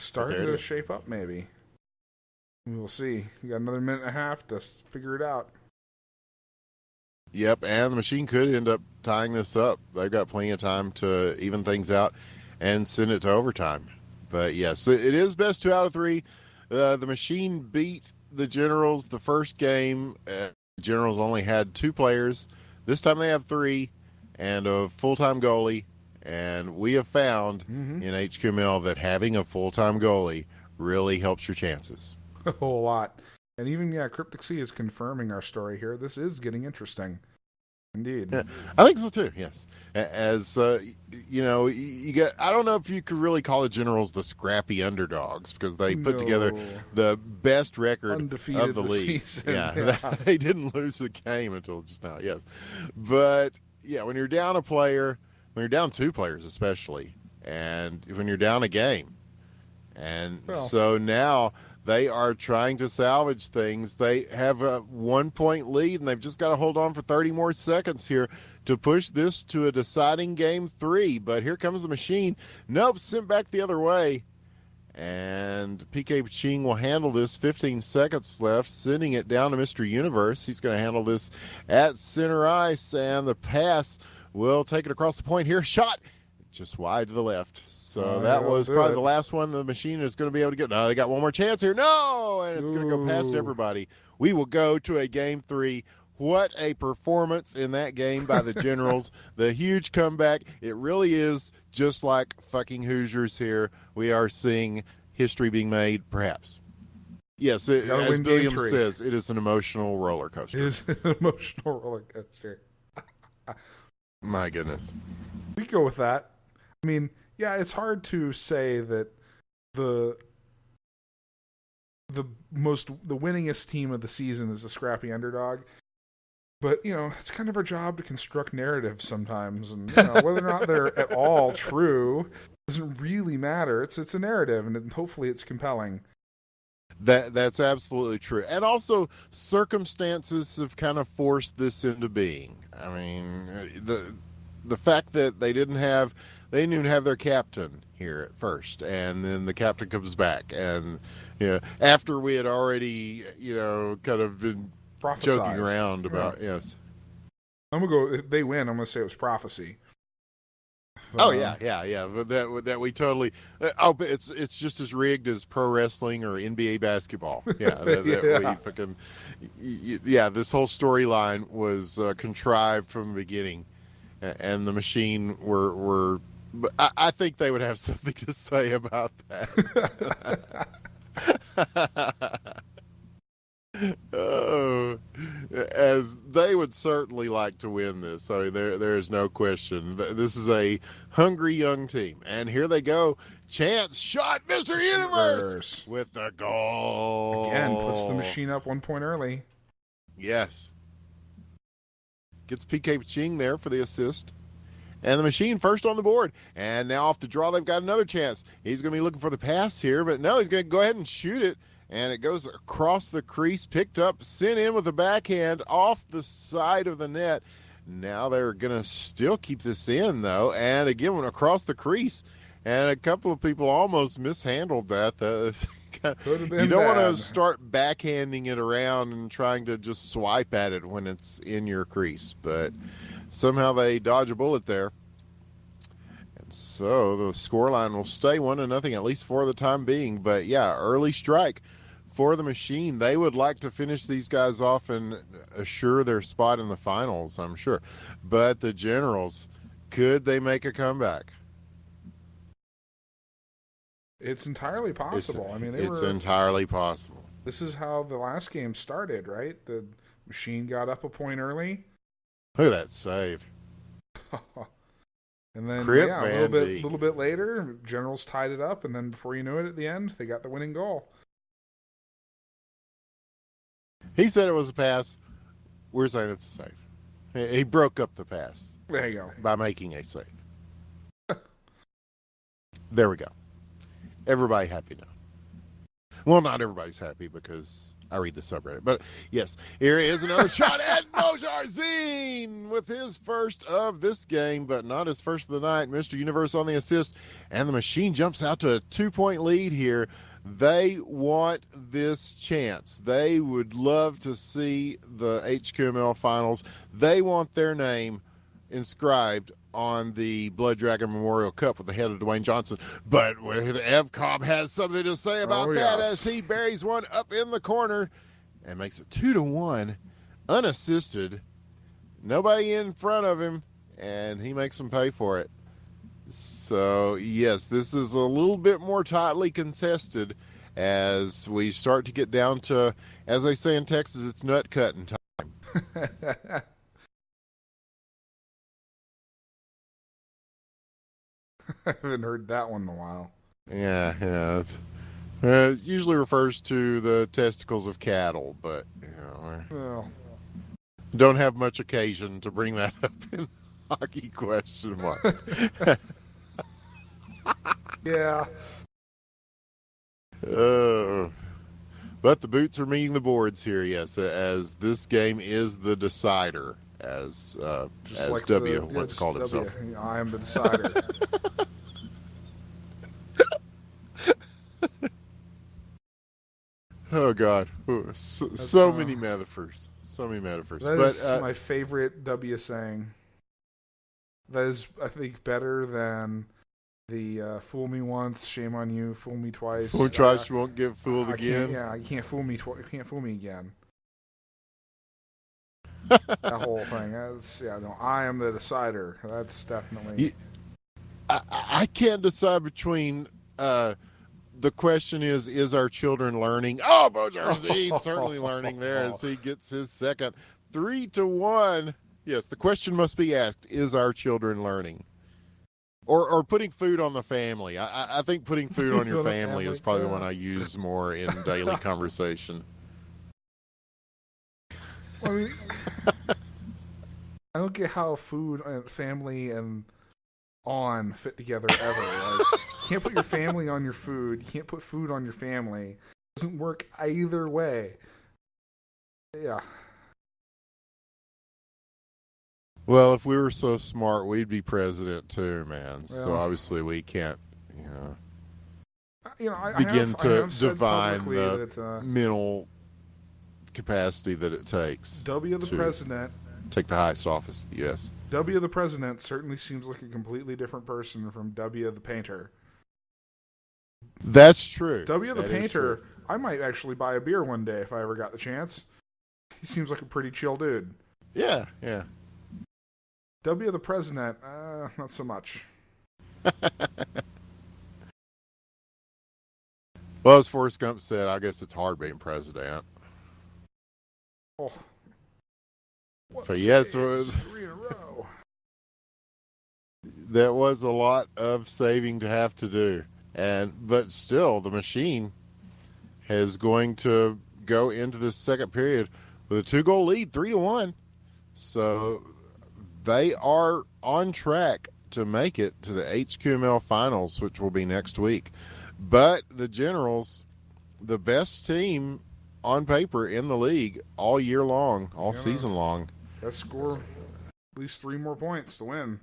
Starting to shape up, maybe. We will see. We got another minute and a half to figure it out. Yep, and the Machine could end up tying this up. They've got plenty of time to even things out and send it to overtime. But yes, it is best 2 out of 3. The Machine beat the Generals the first game. Generals only had 2 players. This time they have 3 and a full-time goalie. And we have found in HQML that having a full-time goalie really helps your chances. A whole lot. And even, Cryptic Sea is confirming our story here. This is getting interesting. Indeed. Yeah, I think so too, yes. As, you get, I don't know if you could really call the Generals the scrappy underdogs because they put together the best record undefeated of the league. Season. Yeah, they didn't lose the game until just now, yes. But, yeah, when you're down a player, when you're down 2 players especially, and when you're down a game, and so now they are trying to salvage things. They have a 1-point lead, and they've just got to hold on for 30 more seconds here to push this to a deciding game 3. But here comes the Machine. Nope, sent back the other way. And PK Paching will handle this. 15 seconds left, sending it down to Mr. Universe. He's going to handle this at center ice, and the pass will take it across the point here. Shot just wide to the left. So that was probably the last one the Machine is going to be able to get. No, they got one more chance here. No, and it's going to go past everybody. We will go to a game 3. What a performance in that game by the Generals. The huge comeback. It really is just like fucking Hoosiers here. We are seeing history being made, perhaps. Yes, as William says, it is an emotional roller coaster. It is an emotional roller coaster. My goodness. We go with that. I mean, yeah, it's hard to say that the winningest team of the season is a scrappy underdog. But, it's kind of our job to construct narratives sometimes. And, whether or not they're at all true doesn't really matter. It's a narrative, and hopefully it's compelling. That's absolutely true. And also, circumstances have kind of forced this into being. I mean, the fact that they didn't even have their captain here at first, and then the captain comes back, and after we had already kind of been joking around about yes. I'm gonna go. If they win, I'm gonna say it was prophecy. But that we totally. It's just as rigged as pro wrestling or NBA basketball. Yeah, we fucking. This whole storyline was contrived from the beginning, and the Machine were. I think they would have something to say about that. Oh, as they would certainly like to win this. I mean, there is no question. This is a hungry young team, and here they go. Chance shot, Mr. Universe with the goal. Again, puts the Machine up 1 point early. Yes, gets PK Paching there for the assist. And the Machine first on the board. And now off the draw, they've got another chance. He's going to be looking for the pass here, but no, he's going to go ahead and shoot it. And it goes across the crease, picked up, sent in with a backhand off the side of the net. Now they're going to still keep this in, though. And again, went across the crease. And a couple of people almost mishandled that. You don't want to start backhanding it around and trying to just swipe at it when it's in your crease. But somehow they dodge a bullet there. And so the scoreline will stay 1-0, at least for the time being. But, yeah, early strike for the Machine. They would like to finish these guys off and assure their spot in the finals, I'm sure. But the Generals, could they make a comeback? It's entirely possible. It's entirely possible. This is how the last game started, right? The Machine got up a point early. Look at that save. And then Crip a little bit later, Generals tied it up, and then before you knew it, at the end, they got the winning goal. He said it was a pass. We're saying it's a save. He broke up the pass. There you go. By making a save. There we go. Everybody happy now. Well, not everybody's happy because I read the subreddit. But yes, here is another shot at Mojarzine with his first of this game, but not his first of the night. Mr. Universe on the assist, and the Machine jumps out to a 2-point lead here. They want this chance. They would love to see the HQML finals. They want their name inscribed on the Blood Dragon Memorial Cup with the head of Dwayne Johnson. But Ev Cobb has something to say about that as he buries one up in the corner and makes it 2-1, unassisted. Nobody in front of him, and he makes them pay for it. So, yes, this is a little bit more tightly contested as we start to get down to, as they say in Texas, it's nut cutting time. I haven't heard that one in a while. Yeah. It usually refers to the testicles of cattle, but don't have much occasion to bring that up in hockey question mark. Yeah. But the boots are meeting the boards here, yes, as this game is the decider, as like W once called himself. I am the decider. Oh, God. So many metaphors. So many metaphors. That is my favorite W saying. That is, I think, better than the fool me once, shame on you, fool me twice. Fool twice, you won't get fooled again. You can't fool me twice. You can't fool me again. That whole thing. I am the decider. That's definitely... I can't decide between... the question is our children learning? Oh, Mojarzine certainly learning there as he gets his second. 3-1. Yes, the question must be asked, is our children learning? Or putting food on the family. I think putting food on your family is probably the one I use more in daily conversation. I mean, I don't get how food and family and on fit together ever. Like, you can't put your family on your food. You can't put food on your family. It doesn't work either way. Yeah. Well, if we were so smart, we'd be president too, man. Well, so obviously we can't, begin to divine the mental capacity that it takes. W the president. Take the highest office in the U.S. W the president certainly seems like a completely different person from W the painter. That's true. W the painter, I might actually buy a beer one day if I ever got the chance. He seems like a pretty chill dude. Yeah. W the president, not so much. Well, as Forrest Gump said, I guess it's hard being president. Oh. So yes, 3 in a row. That was a lot of saving to have to do, but still, the Machine is going to go into the second period with a 2-goal lead, 3-1. So they are on track to make it to the HQML finals, which will be next week. But the Generals, the best team on paper in the league all year long, all season long. Let's score at least 3 more points to win.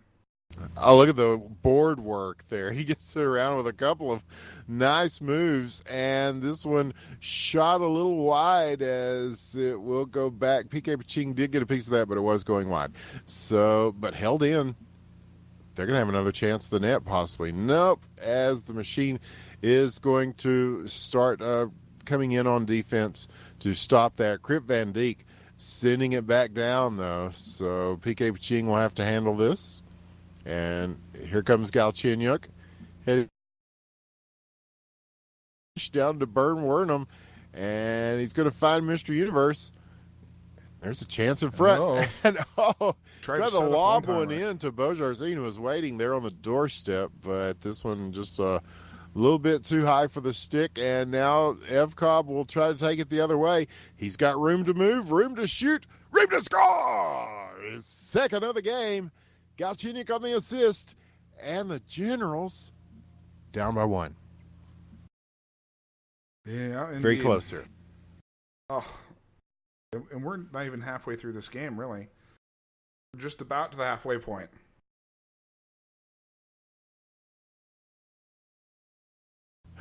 Oh, look at the board work there. He gets it around with a couple of nice moves, and this one shot a little wide as it will go back. PK Paching did get a piece of that, but it was going wide. So, but held in. They're going to have another chance at the net, possibly. Nope, as the Machine is going to start coming in on defense to stop that. Crip Van Dijk sending it back down, though. So PK Paching will have to handle this. And here comes Galchenyuk. Headed down to Bern Wernham. And he's going to find Mr. Universe. There's a chance in front. And tried to lob one in to Bojarzin, who was waiting there on the doorstep. But this one just a little bit too high for the stick. And now Evkov will try to take it the other way. He's got room to move, room to shoot, room to score. His second of the game. Galchenyuk on the assist. And the Generals down by 1. Yeah, indeed. Very close here. Oh, and we're not even halfway through this game, really. We're just about to the halfway point.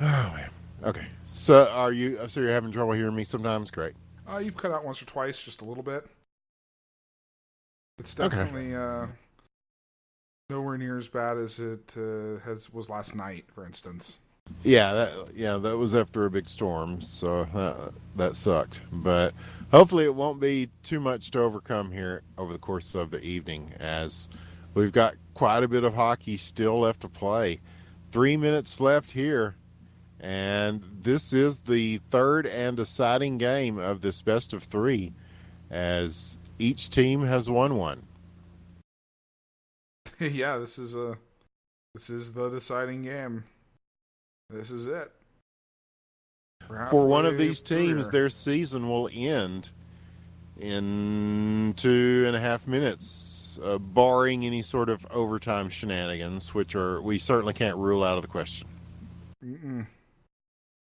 Oh man. Okay. So you're having trouble hearing me sometimes? Great. You've cut out once or twice, just a little bit. It's definitely nowhere near as bad as it was last night, for instance. Yeah, that was after a big storm, so that sucked. But hopefully it won't be too much to overcome here over the course of the evening, as we've got quite a bit of hockey still left to play. 3 minutes left here, and this is the third and deciding game of this best of 3, as each team has won one. Yeah, this is the deciding game. This is it. For one of these teams, their season will end in 2.5 minutes, barring any sort of overtime shenanigans, which we certainly can't rule out of the question.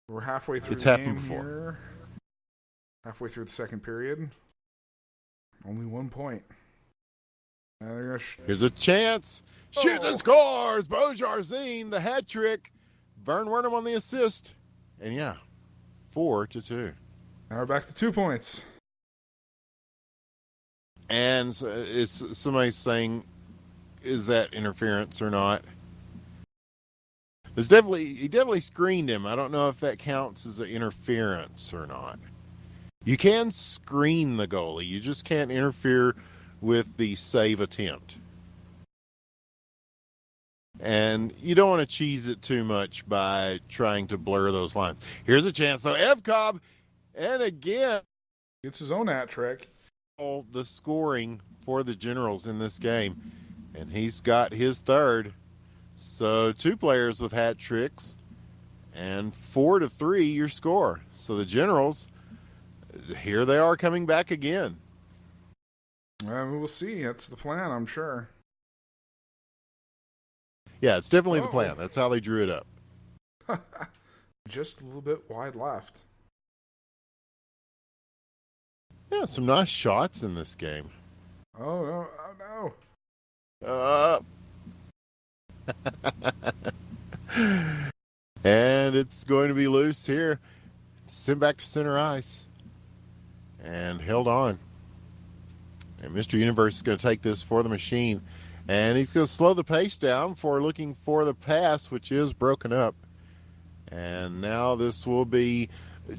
We're halfway through it's the happened game before. here. Halfway through the second period. Only 1 point. Here's a chance. Shoots and scores. Bojarzin, the hat trick. Bern Wernham on the assist. And 4-2. Now we're back to 2 points. And is somebody saying, is that interference or not? He definitely screened him. I don't know if that counts as an interference or not. You can screen the goalie. You just can't interfere with the save attempt. And you don't want to cheese it too much by trying to blur those lines. Here's a chance, though. Evkov, and again, gets his own hat trick. All the scoring for the Generals in this game. And he's got his third. So 2 players with hat tricks. And 4-3 your score. So the Generals, here they are coming back again. We'll see. That's the plan, I'm sure. Yeah, it's definitely the plan. That's how they drew it up. Just a little bit wide left. Yeah, some nice shots in this game. Oh, no. And it's going to be loose here. Sent back to center ice. And held on. And Mr. Universe is going to take this for the machine. And he's going to slow the pace down for looking for the pass, which is broken up. And now this will be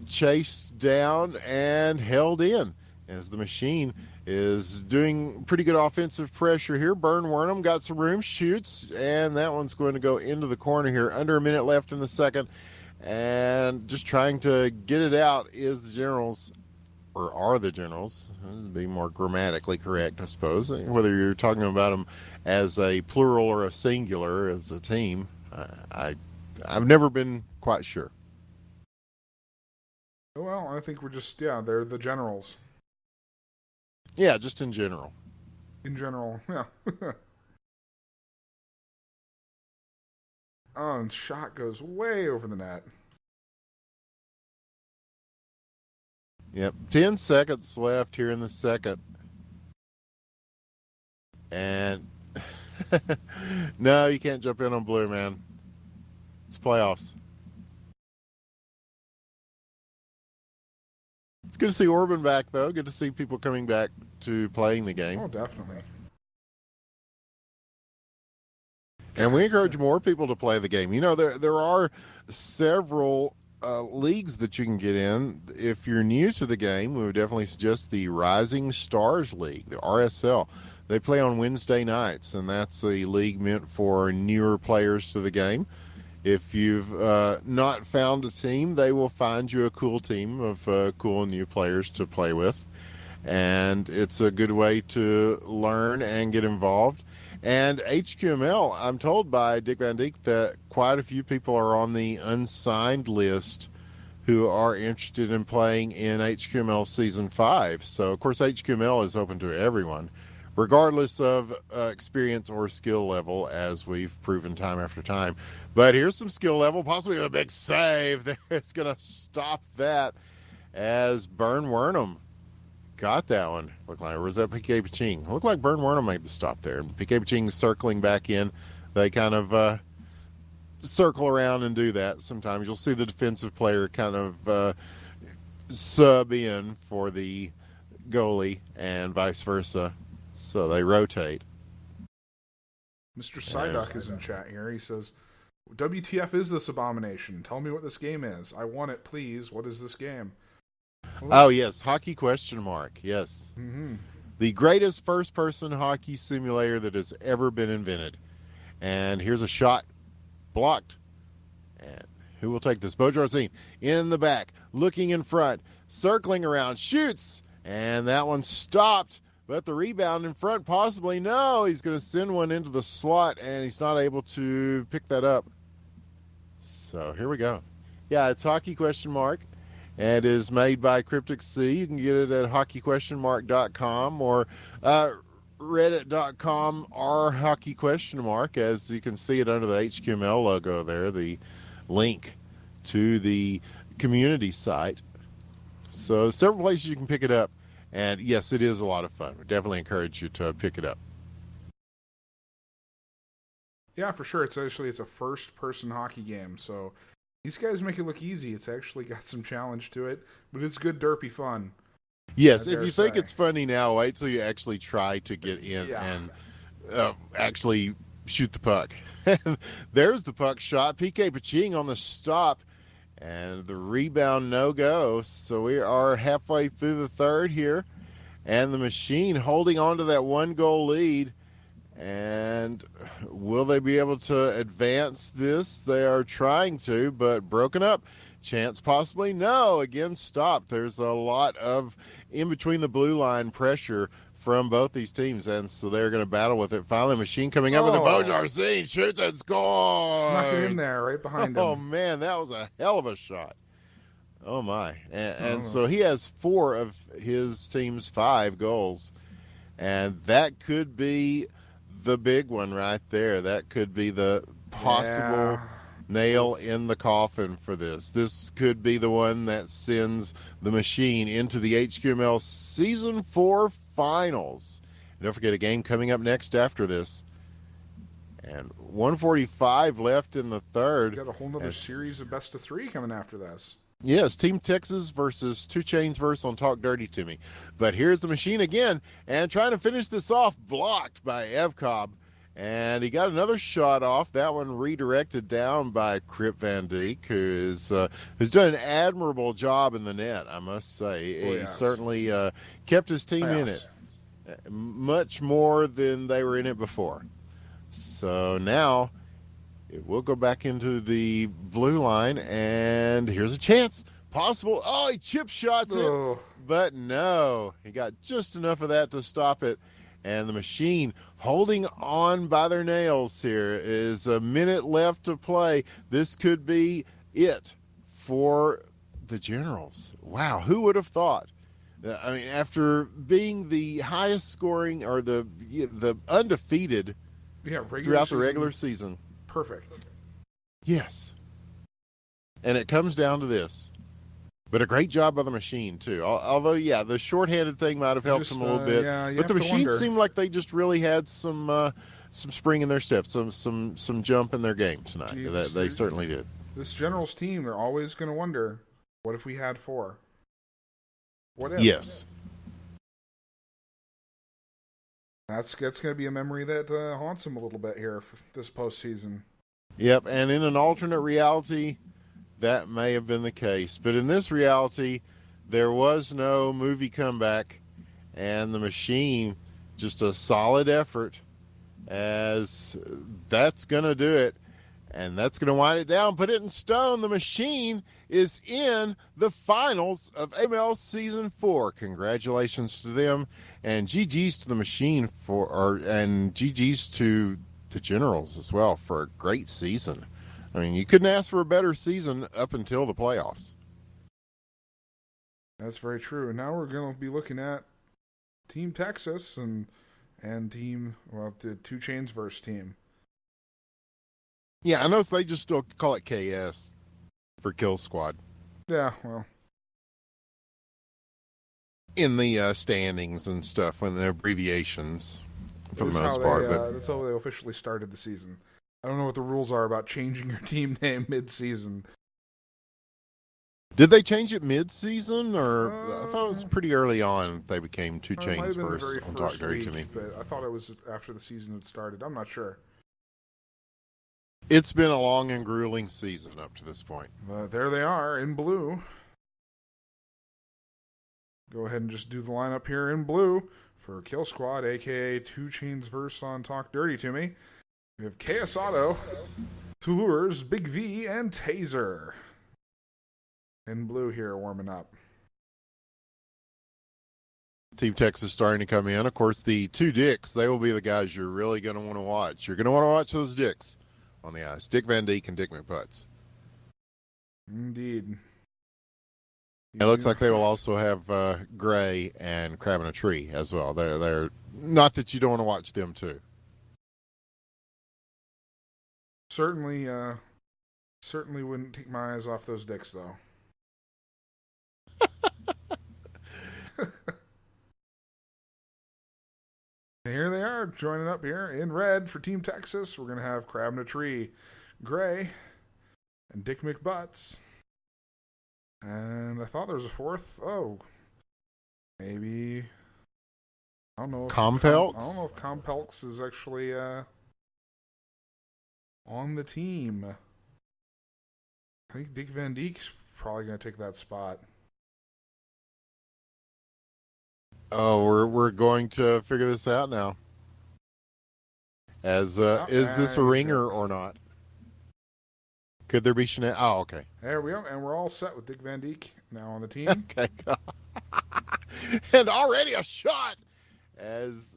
chased down and held in as the machine is doing pretty good offensive pressure here. Bern Wernham got some room, shoots, and that one's going to go into the corner here. Under a minute left in the second. And just trying to get it out is the Generals. Or are the Generals, to be more grammatically correct, I suppose. Whether you're talking about them as a plural or a singular as a team, I've never been quite sure. Well, I think we're just, they're the Generals. Yeah, just in general. In general, yeah. And shot goes way over the net. Yep, 10 seconds left here in the second. And no, you can't jump in on blue, man. It's playoffs. It's good to see Orban back, though. Good to see people coming back to playing the game. Oh, definitely. And we encourage more people to play the game. You know, there are several leagues that you can get in. If you're new to the game, we would definitely suggest the Rising Stars League, the RSL. They play on Wednesday nights, and that's a league meant for newer players to the game. If you've not found a team, they will find you a cool team of cool new players to play with. And it's a good way to learn and get involved. And HQML, I'm told by Dick Van Dijk that quite a few people are on the unsigned list who are interested in playing in HQML Season 5. So, of course, HQML is open to everyone, regardless of experience or skill level, as we've proven time after time. But here's some skill level, possibly a big save that's going to stop that as Bern Wernham got that one. Looked like, or was that PK Paching? Looked like Bern Wernham made the stop there. PK Paching circling back in. They kind of circle around and do that. Sometimes you'll see the defensive player kind of sub in for the goalie and vice versa. So they rotate. Mr. Psyduck is in chat here. He says, WTF is this abomination? Tell me what this game is. I want it, please. What is this game? Oh, yes. Hockey question mark. Yes. Mm-hmm. The greatest first-person hockey simulator that has ever been invented. And here's a shot blocked. And who will take this? Bojarzine in the back, looking in front, circling around, shoots. And that one stopped. But the rebound in front, possibly. No, he's going to send one into the slot, and he's not able to pick that up. So here we go. Yeah, it's hockey question mark. And it is made by Cryptic Sea. You can get it at hockeyquestionmark.com or reddit.com r/hockeyquestionmark. As you can see it under the HQML logo there, the link to the community site. So several places you can pick it up. And yes, it is a lot of fun. We definitely encourage you to pick it up. Yeah, for sure. It's a first-person hockey game, so these guys make it look easy. It's actually got some challenge to it, but it's good derpy fun. Yes, if you think it's funny now, wait till you actually try to get in and actually shoot the puck. There's the puck shot. PK Paching on the stop, and the rebound no-go. So we are halfway through the third here, and the Machine holding on to that one-goal lead. And will they be able to advance this? They are trying to, but broken up. Chance possibly? No. Again, stopped. There's a lot of in-between the blue line pressure from both these teams, and so they're going to battle with it. Finally, Machine coming up with the Bojarzine, shoots and scores. Snuck it in there right behind him. Oh, man, that was a hell of a shot. Oh, my. And so he has 4 of his team's 5 goals, and that could be the big one right there. That could be the possible nail in the coffin for this. This could be the one that sends the Machine into the HQML Season 4 finals. And don't forget, a game coming up next after this. And 1:45 left in the third. We got a whole nother series of best of 3 coming after this. Yes, Team Texas versus Two Chains versus on Talk Dirty to Me. But here's the Machine again, and trying to finish this off, blocked by Evcobb. And he got another shot off. That one redirected down by Crip Van Dijk, who's done an admirable job in the net, I must say. He certainly kept his team in it, much more than they were in it before. So now it will go back into the blue line, and here's a chance. Possible. Oh, he chip shots it, but no. He got just enough of that to stop it. And the Machine holding on by their nails here. Is a minute left to play. This could be it for the Generals. Wow, who would have thought? I mean, after being the highest scoring or the undefeated throughout the regular season. Perfect. Yes. And it comes down to this. But a great job by the Machine, too. Although, the shorthanded thing might have helped them a little bit. But the Machine seemed like they just really had some spring in their step, some jump in their game tonight. They certainly did. This Generals team, they're always going to wonder, what if we had 4? What if? Yes. That's going to be a memory that haunts them a little bit here for this postseason. Yep, and in an alternate reality, that may have been the case. But in this reality, there was no movie comeback, and the Machine, just a solid effort, as that's going to do it. And that's going to wind it down, put it in stone. The Machine is in the finals of ML Season 4. Congratulations to them, and GG's to the Machine and GG's to the Generals as well for a great season. I mean, you couldn't ask for a better season up until the playoffs. That's very true. And now we're going to be looking at Team Texas and the 2 Chainz verse team. Yeah, I know they just still call it KS for Kill Squad. Yeah, well. In the standings and stuff, when the abbreviations, for the most part. That's how they officially started the season. I don't know what the rules are about changing your team name mid-season. Did they change it mid-season, or I thought it was pretty early on they became 2 Chainz verse on Talk Dirty to Me. But I thought it was after the season had started. I'm not sure. It's been a long and grueling season up to this point. But there they are in blue. Go ahead and just do the lineup here in blue for Kill Squad, a.k.a. 2 Chainz verse on Talk Dirty to Me. We have KS Auto, Touleurs, Big V, and Taser. In blue here, warming up. Team Texas starting to come in. Of course, the 2 Dicks, they will be the guys you're really going to want to watch. You're going to want to watch those Dicks on the ice. Dick Van Dijk and Dick McButts. Indeed. It looks like they will also have Gray and Crab in a Tree as well. They're not that you don't want to watch them too. Certainly wouldn't take my eyes off those Dicks though. Here they are, joining up here in red for Team Texas. We're going to have Crab in a Tree, Gray, and Dick McButts. And I thought there was a 4th. Oh, maybe. I don't know. Compelks? I don't know if Compelks is actually on the team. I think Dick Van Dijk's probably going to take that spot. Oh, we're going to figure this out now. Is this a ringer or not? Could there be shenanigans? Oh, okay. There we go, and we're all set with Dick Van Dijk now on the team. Okay. And already a shot as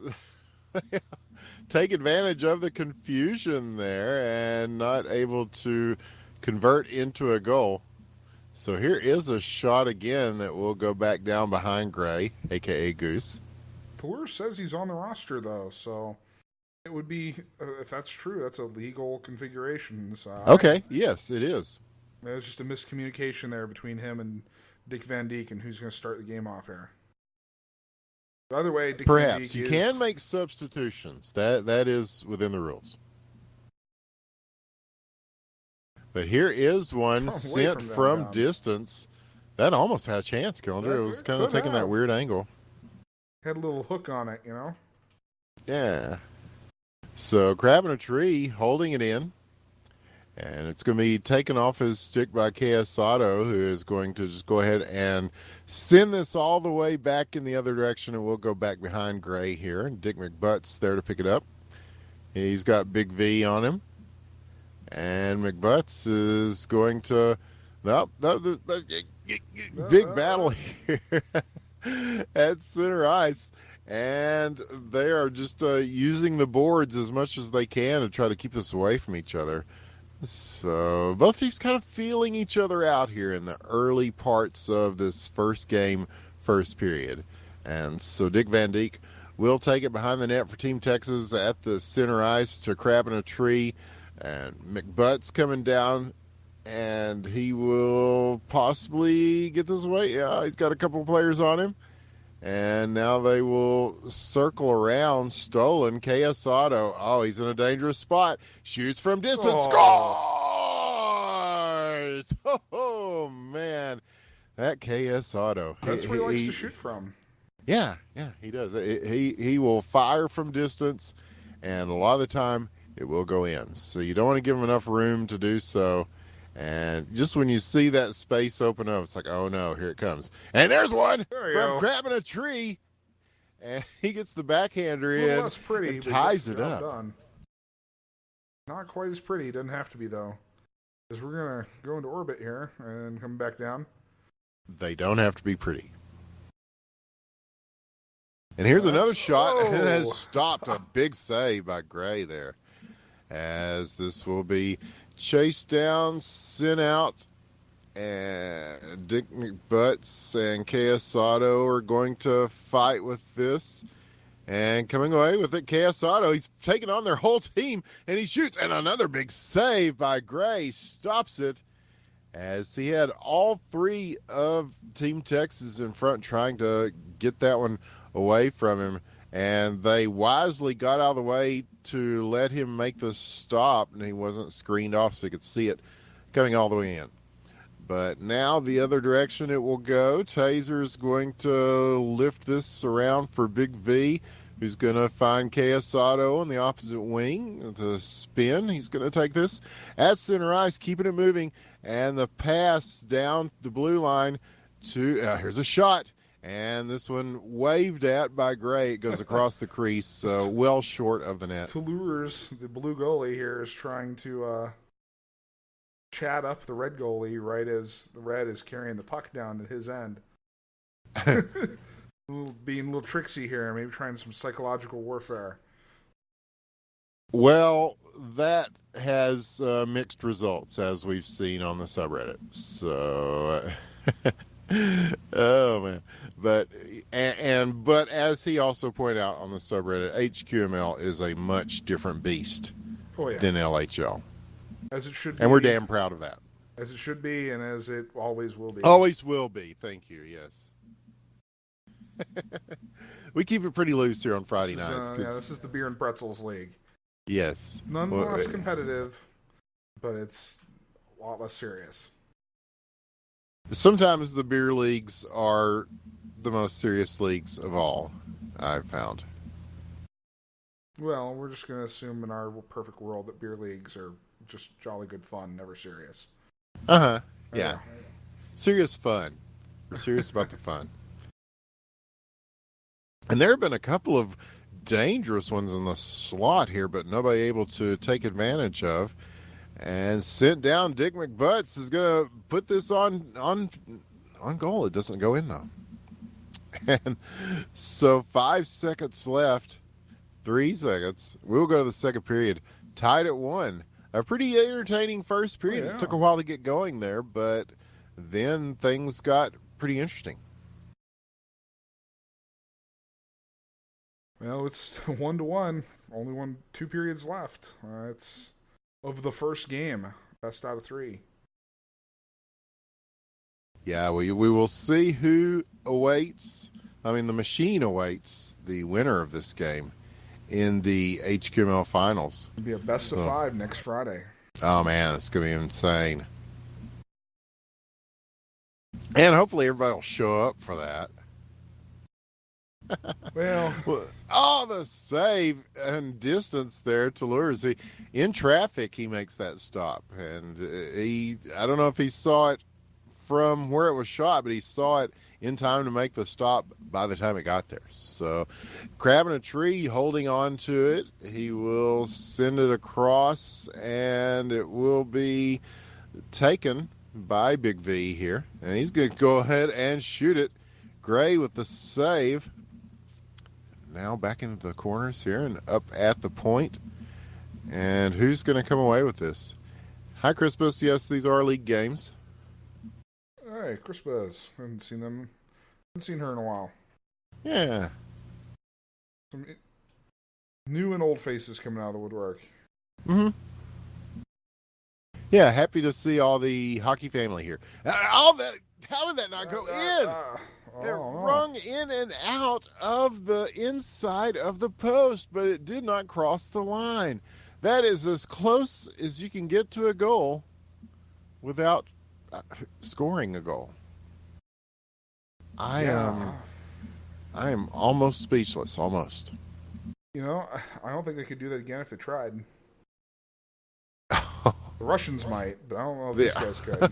take advantage of the confusion there and not able to convert into a goal. So here is a shot again that will go back down behind Gray, a.k.a. Goose. Touleurs says he's on the roster, though, so it would be, if that's true, that's a legal configuration. So okay, yes, it is. There's just a miscommunication there between him and Dick Van Dijk and who's going to start the game off here. By the way, Dick Perhaps. Van Dijk You can make substitutions. That is within the rules. But here is one sent from distance. That almost had a chance, Killender. It was kind of taking that weird angle. Had a little hook on it, you know? Yeah. So Crab in a Tree holding it in. And it's going to be taken off his stick by KS Auto, who is going to just go ahead and send this all the way back in the other direction. And we'll go back behind Gray here. And Dick McButt's there to pick it up. He's got Big V on him. And McButts is going to... big battle here at center ice. And they are just using the boards as much as they can to try to keep this away from each other. So both teams kind of feeling each other out here in the early parts of this first game, first period. And so Dick Van Dijk will take it behind the net for Team Texas at the center ice to Crab in a Tree. And McButt's coming down, and he will possibly get this away. Yeah, he's got a couple of players on him. And now they will circle around. Stolen. KS Auto. Oh, he's in a dangerous spot. Shoots from distance. Scores! Oh, man. That KS Auto. That's where he likes to shoot from. Yeah, he does. He will fire from distance, and a lot of the time it will go in. So you don't want to give him enough room to do so. And just when you see that space open up, it's like, oh no, here it comes. And there's one There you from go. grabbing a tree. And he gets the backhander A little in less pretty, and but ties gets the it job up. done. Not quite as pretty. Doesn't have to be, though. Because we're going to go into orbit here and come back down. They don't have to be pretty. And here's another shot that has stopped a big save by Gray there. As this will be chased down, sent out, and Dick McButts and KS Auto are going to fight with this. And coming away with it, KS Auto, he's taking on their whole team, and he shoots. And another big save by Gray stops it, as he had all three of Team Texas in front trying to get that one away from him. And they wisely got out of the way to let him make the stop, and he wasn't screened off so he could see it coming all the way in. But now the other direction it will go. Taser is going to lift this around for Big V, who's going to find KS Auto on the opposite wing. The spin, he's going to take this at center ice, keeping it moving, and the pass down the blue line to, here's a shot. And this one waved at by Gray. It goes across the crease, well short of the net. Toulouse, the blue goalie here, is trying to chat up the red goalie right as the red is carrying the puck down at his end. Being a little tricksy here, maybe trying some psychological warfare. Well, that has mixed results, as we've seen on the subreddit. So, oh man. But as he also pointed out on the subreddit, HQML is a much different beast than LHL. As it should be. And we're damn proud of that. As it should be, and as it always will be. Always will be. Thank you. Yes. We keep it pretty loose here on Friday nights. This is the Beer and Pretzels League. Yes. Nonetheless competitive, but it's a lot less serious. Sometimes the beer leagues are the most serious leagues of all, I've found. Well, we're just going to assume in our perfect world that beer leagues are just jolly good fun, never serious. Uh-huh. Yeah. Serious fun. We're serious about the fun. And there have been a couple of dangerous ones in the slot here, but nobody able to take advantage of. And sent down, Dick McButts is going to put this on goal. It doesn't go in, though. And so 5 seconds left, 3 seconds. We'll go to the second period. Tied at 1. A pretty entertaining first period. Yeah. It took a while to get going there, but then things got pretty interesting. Well, it's 1-1. Only 2 periods left. It's of the first game, best out of 3. Yeah, we will see who awaits. I mean, the machine awaits the winner of this game in the HQML finals. It'll be a best of 5 next Friday. Oh, man, it's going to be insane. And hopefully everybody will show up for that. Well, the save and distance there to Lures. In traffic, he makes that stop. And I don't know if he saw it from where it was shot, but he saw it in time to make the stop by the time it got there. So, grabbing a tree, holding on to it, he will send it across, and it will be taken by Big V here. And he's going to go ahead and shoot it. Gray with the save. Now back into the corners here and up at the point. And who's going to come away with this? Hi, Crispus. Yes, these are league games. Hey, Crispus. Haven't seen her in a while. Yeah. Some new and old faces coming out of the woodwork. Mm-hmm. Yeah, happy to see all the hockey family here. How did that not go in? It rung in and out of the inside of the post, but it did not cross the line. That is as close as you can get to a goal without scoring a goal. I am almost speechless, almost. You know, I don't think they could do that again if they tried. The Russians might, but I don't know if these Yeah. guys could.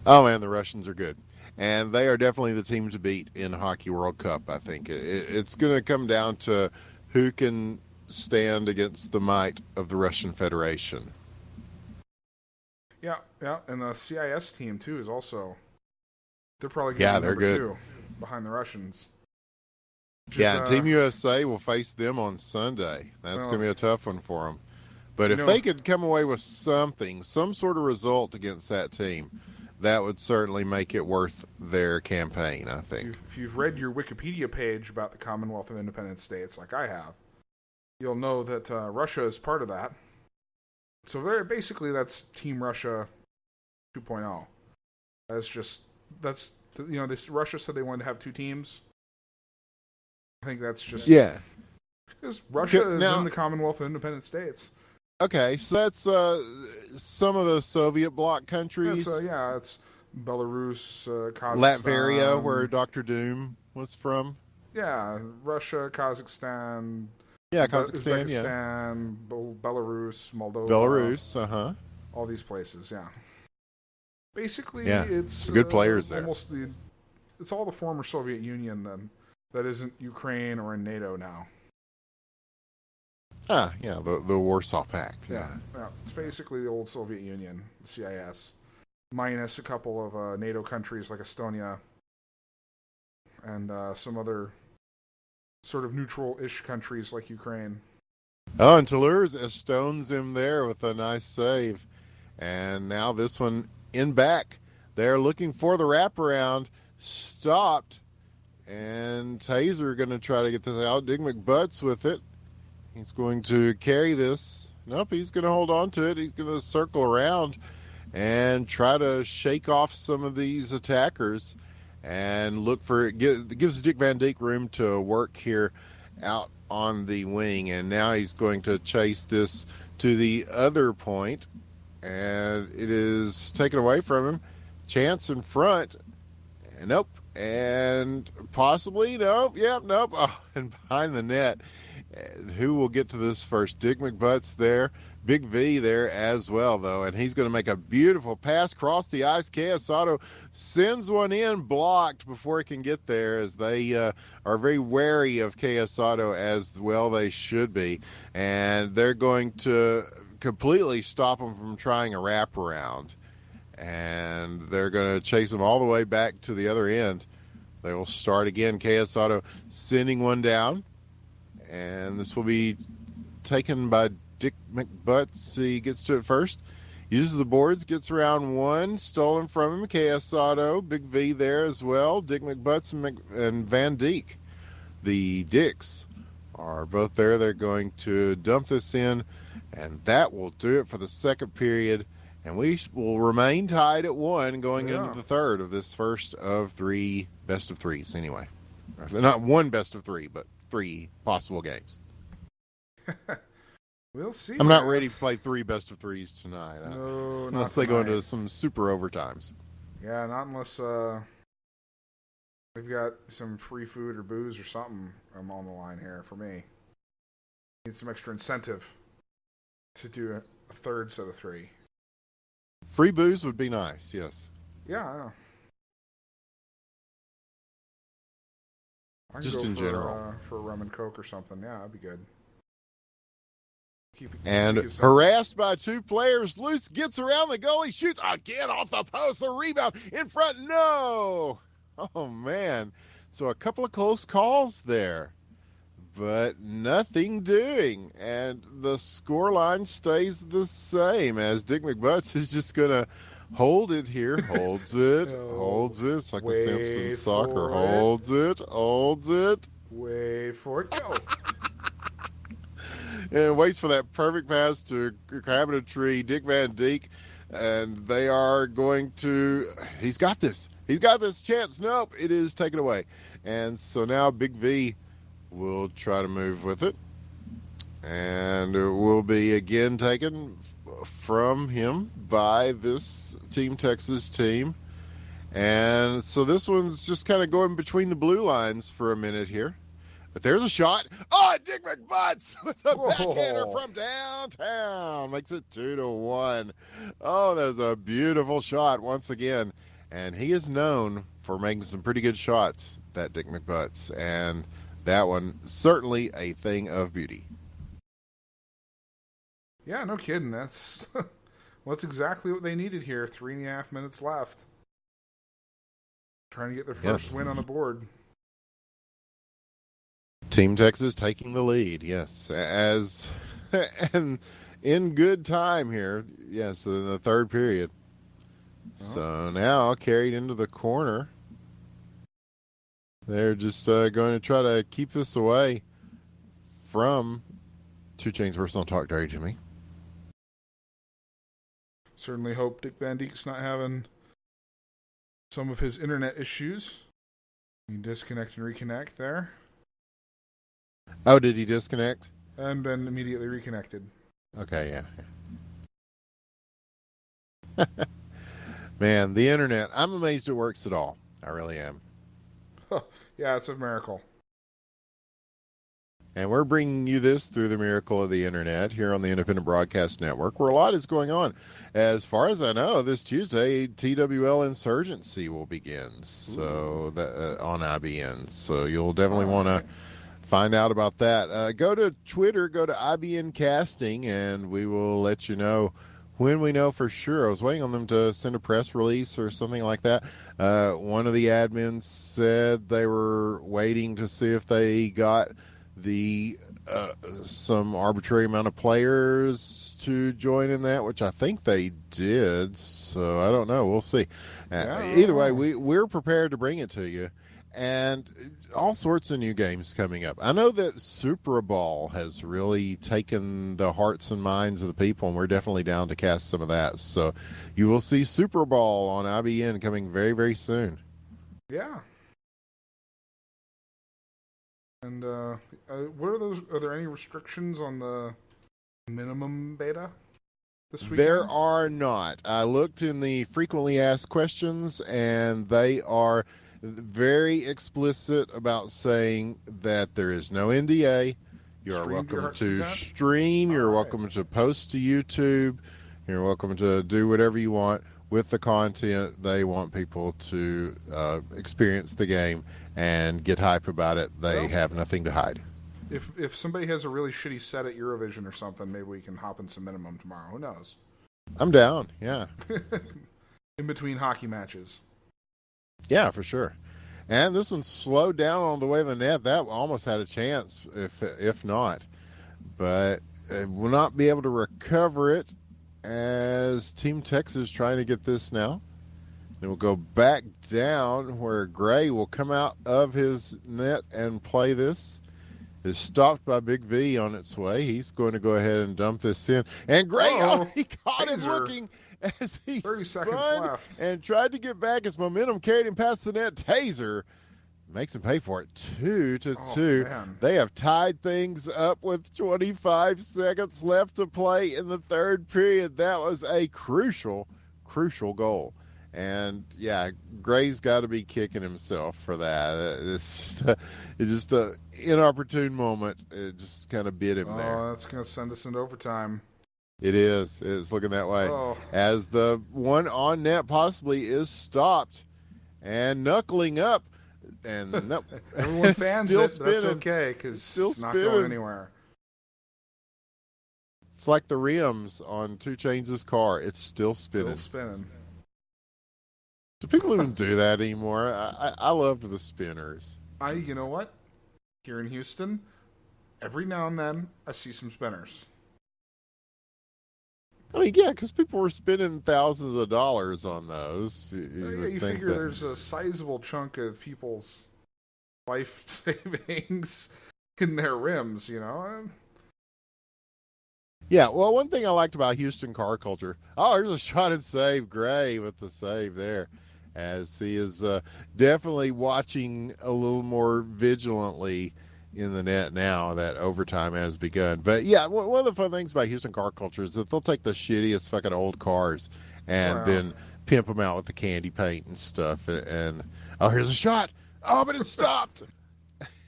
Oh man, the Russians are good, and they are definitely the team to beat in Hockey World Cup. I think it's going to come down to who can stand against the might of the Russian Federation. Yeah, yeah, and the CIS team too is also. They're probably going Yeah, to be they're number good. 2 behind the Russians. Yeah, and Team USA will face them on Sunday. That's going to be a tough one for them. But if they could come away with something, some sort of result against that team, that would certainly make it worth their campaign, I think. If you've read your Wikipedia page about the Commonwealth of Independent States, like I have, you'll know that Russia is part of that. So basically, that's Team Russia 2.0. Russia said they wanted to have 2 teams. I think that's just because Russia is in the Commonwealth of Independent States. Okay, so that's some of the Soviet bloc countries. It's Belarus, Kazakhstan, Latveria, where Dr. Doom was from. Yeah, Russia, Kazakhstan. Yeah, Kazakhstan. Uzbekistan, Belarus, Moldova. Belarus, all these places. Yeah. Basically, it's some good players there. It's all the former Soviet Union then that isn't Ukraine or in NATO now. The Warsaw Pact. Yeah, it's basically the old Soviet Union, the CIS, minus a couple of NATO countries like Estonia and some other sort of neutral-ish countries like Ukraine. Oh, and Toulouse stones him there with a nice save. And now this one in back. They're looking for the wraparound. Stopped. And Taser going to try to get this out. Dick McButts with it. He's going to carry this. Nope, he's going to hold on to it. He's going to circle around and try to shake off some of these attackers and look for it. Gives Dick Van Dijk room to work here out on the wing. And now he's going to chase this to the other point. And it is taken away from him. Chance in front. And nope. And possibly, nope. Yep, nope. Oh, and behind the net. Who will get to this first? Dick McButts there. Big V there as well, though. And he's going to make a beautiful pass across the ice. Quesada sends one in, blocked before he can get there, as they are very wary of Quesada, as well they should be. And they're going to completely stop him from trying a wraparound. And they're going to chase him all the way back to the other end. They will start again. Quesada sending one down. And this will be taken by Dick McButts. He gets to it first. Uses the boards, gets around one. Stolen from him. Quesada, Big V there as well. Dick McButts and Van Dijk. The Dicks are both there. They're going to dump this in. And that will do it for the second period. And we will remain tied at 1 going into the third of this first of 3 best of 3s anyway. Not 1 best of 3, but 3 possible games. We'll see. I'm not ready to play 3 best of 3s tonight. No, unless they go into some super overtimes. Yeah, not unless they've got some free food or booze or something on the line here for me. Need some extra incentive to do a third set of 3. Free booze would be nice, yes. Yeah. Just in general. For a rum and coke or something. Yeah, that'd be good. Harassed by 2 players, Luce gets around the goalie, shoots again off the post, the rebound in front. No! Oh, man. So a couple of close calls there, but nothing doing. And the scoreline stays the same as Dick McButts is just going to hold it here. Holds it. Holds it. It's like the Simpsons soccer. Holds it. Wait for it. Go. And waits for that perfect pass to Crabtree, Dick Van Dijk. And they are going to... He's got this chance. Nope, it is taken away. And so now Big V will try to move with it. And it will be again taken from him by this Team Texas team. And so this one's just kind of going between the blue lines for a minute here. But there's a shot. Oh, Dick McButts with a backhander Whoa. from downtown. Makes it 2-1. Oh, that's a beautiful shot once again. And he is known for making some pretty good shots, that Dick McButts. And that one, certainly a thing of beauty. Yeah, no kidding. That's exactly what they needed here. 3.5 minutes left. Trying to get their first win on the board. Team Texas taking the lead, yes. And in good time here, yes, in the third period. So now carried into the corner. They're just going to try to keep this away from 2 Chainz Personal Talk Dirty Jimmy. Certainly hope Dick Van Dyke's not having some of his internet issues. You disconnect and reconnect there. Oh, did he disconnect? And then immediately reconnected. Okay, yeah. Man, the internet. I'm amazed it works at all. I really am. Yeah, it's a miracle. And we're bringing you this through the miracle of the internet here on the Independent Broadcast Network, where a lot is going on. As far as I know, this Tuesday, TWL Insurgency will begin. So on IBN. So you'll definitely want to find out about that. Go to Twitter, go to IBN Casting, and we will let you know when we know for sure. I was waiting on them to send a press release or something like that. One of the admins said they were waiting to see if they got some arbitrary amount of players to join in that, which I think they did. So I don't know. We'll see. Either way, we're prepared to bring it to you. And all sorts of new games coming up. I know that Super Bowl has really taken the hearts and minds of the people, and we're definitely down to cast some of that. So you will see Super Bowl on IBN coming very, very soon. Yeah. And what are those? Are there any restrictions on the minimum beta this weekend? There are not. I looked in the frequently asked questions, and they are very explicit about saying that there is no NDA. You are welcome to stream. You're welcome to post to YouTube. You're welcome to do whatever you want with the content. They want people to experience the game and get hype about it. They have nothing to hide. If somebody has a really shitty set at Eurovision or something, maybe we can hop in some minimum tomorrow. Who knows? I'm down, yeah. In between hockey matches. Yeah, for sure. And this one slowed down on the way to the net. That almost had a chance, if not. But will not be able to recover it as Team Texas is trying to get this now. Then we'll go back down where Gray will come out of his net and play this. Is stopped by Big V on its way. He's going to go ahead and dump this in. And Gray, he caught him looking as he 30 seconds left and tried to get back. His momentum carried him past the net. Taser makes him pay for it. 2-2. Man. They have tied things up with 25 seconds left to play in the third period. That was a crucial goal. And yeah, Gray's got to be kicking himself for that. It's just an inopportune moment. It just kind of bit him there. Oh, that's going to send us into overtime. It is. It's looking that way. As the one on net possibly is stopped and knuckling up. And no, everyone fans still it, but that's okay because it's not going anywhere. It's like the rims on 2 Chainz' car. It's still spinning. Do people even do that anymore? I loved the spinners. You know what? Here in Houston, every now and then, I see some spinners. I mean, yeah, because people were spending thousands of dollars on those. You figure there's a sizable chunk of people's life savings in their rims, you know? Yeah, well, one thing I liked about Houston car culture, here's a shot and save. Gray with the save there, as he is definitely watching a little more vigilantly in the net now that overtime has begun. But yeah, one of the fun things about Houston car culture is that they'll take the shittiest fucking old cars and then pimp them out with the candy paint and stuff. And here's a shot. Oh, but it stopped.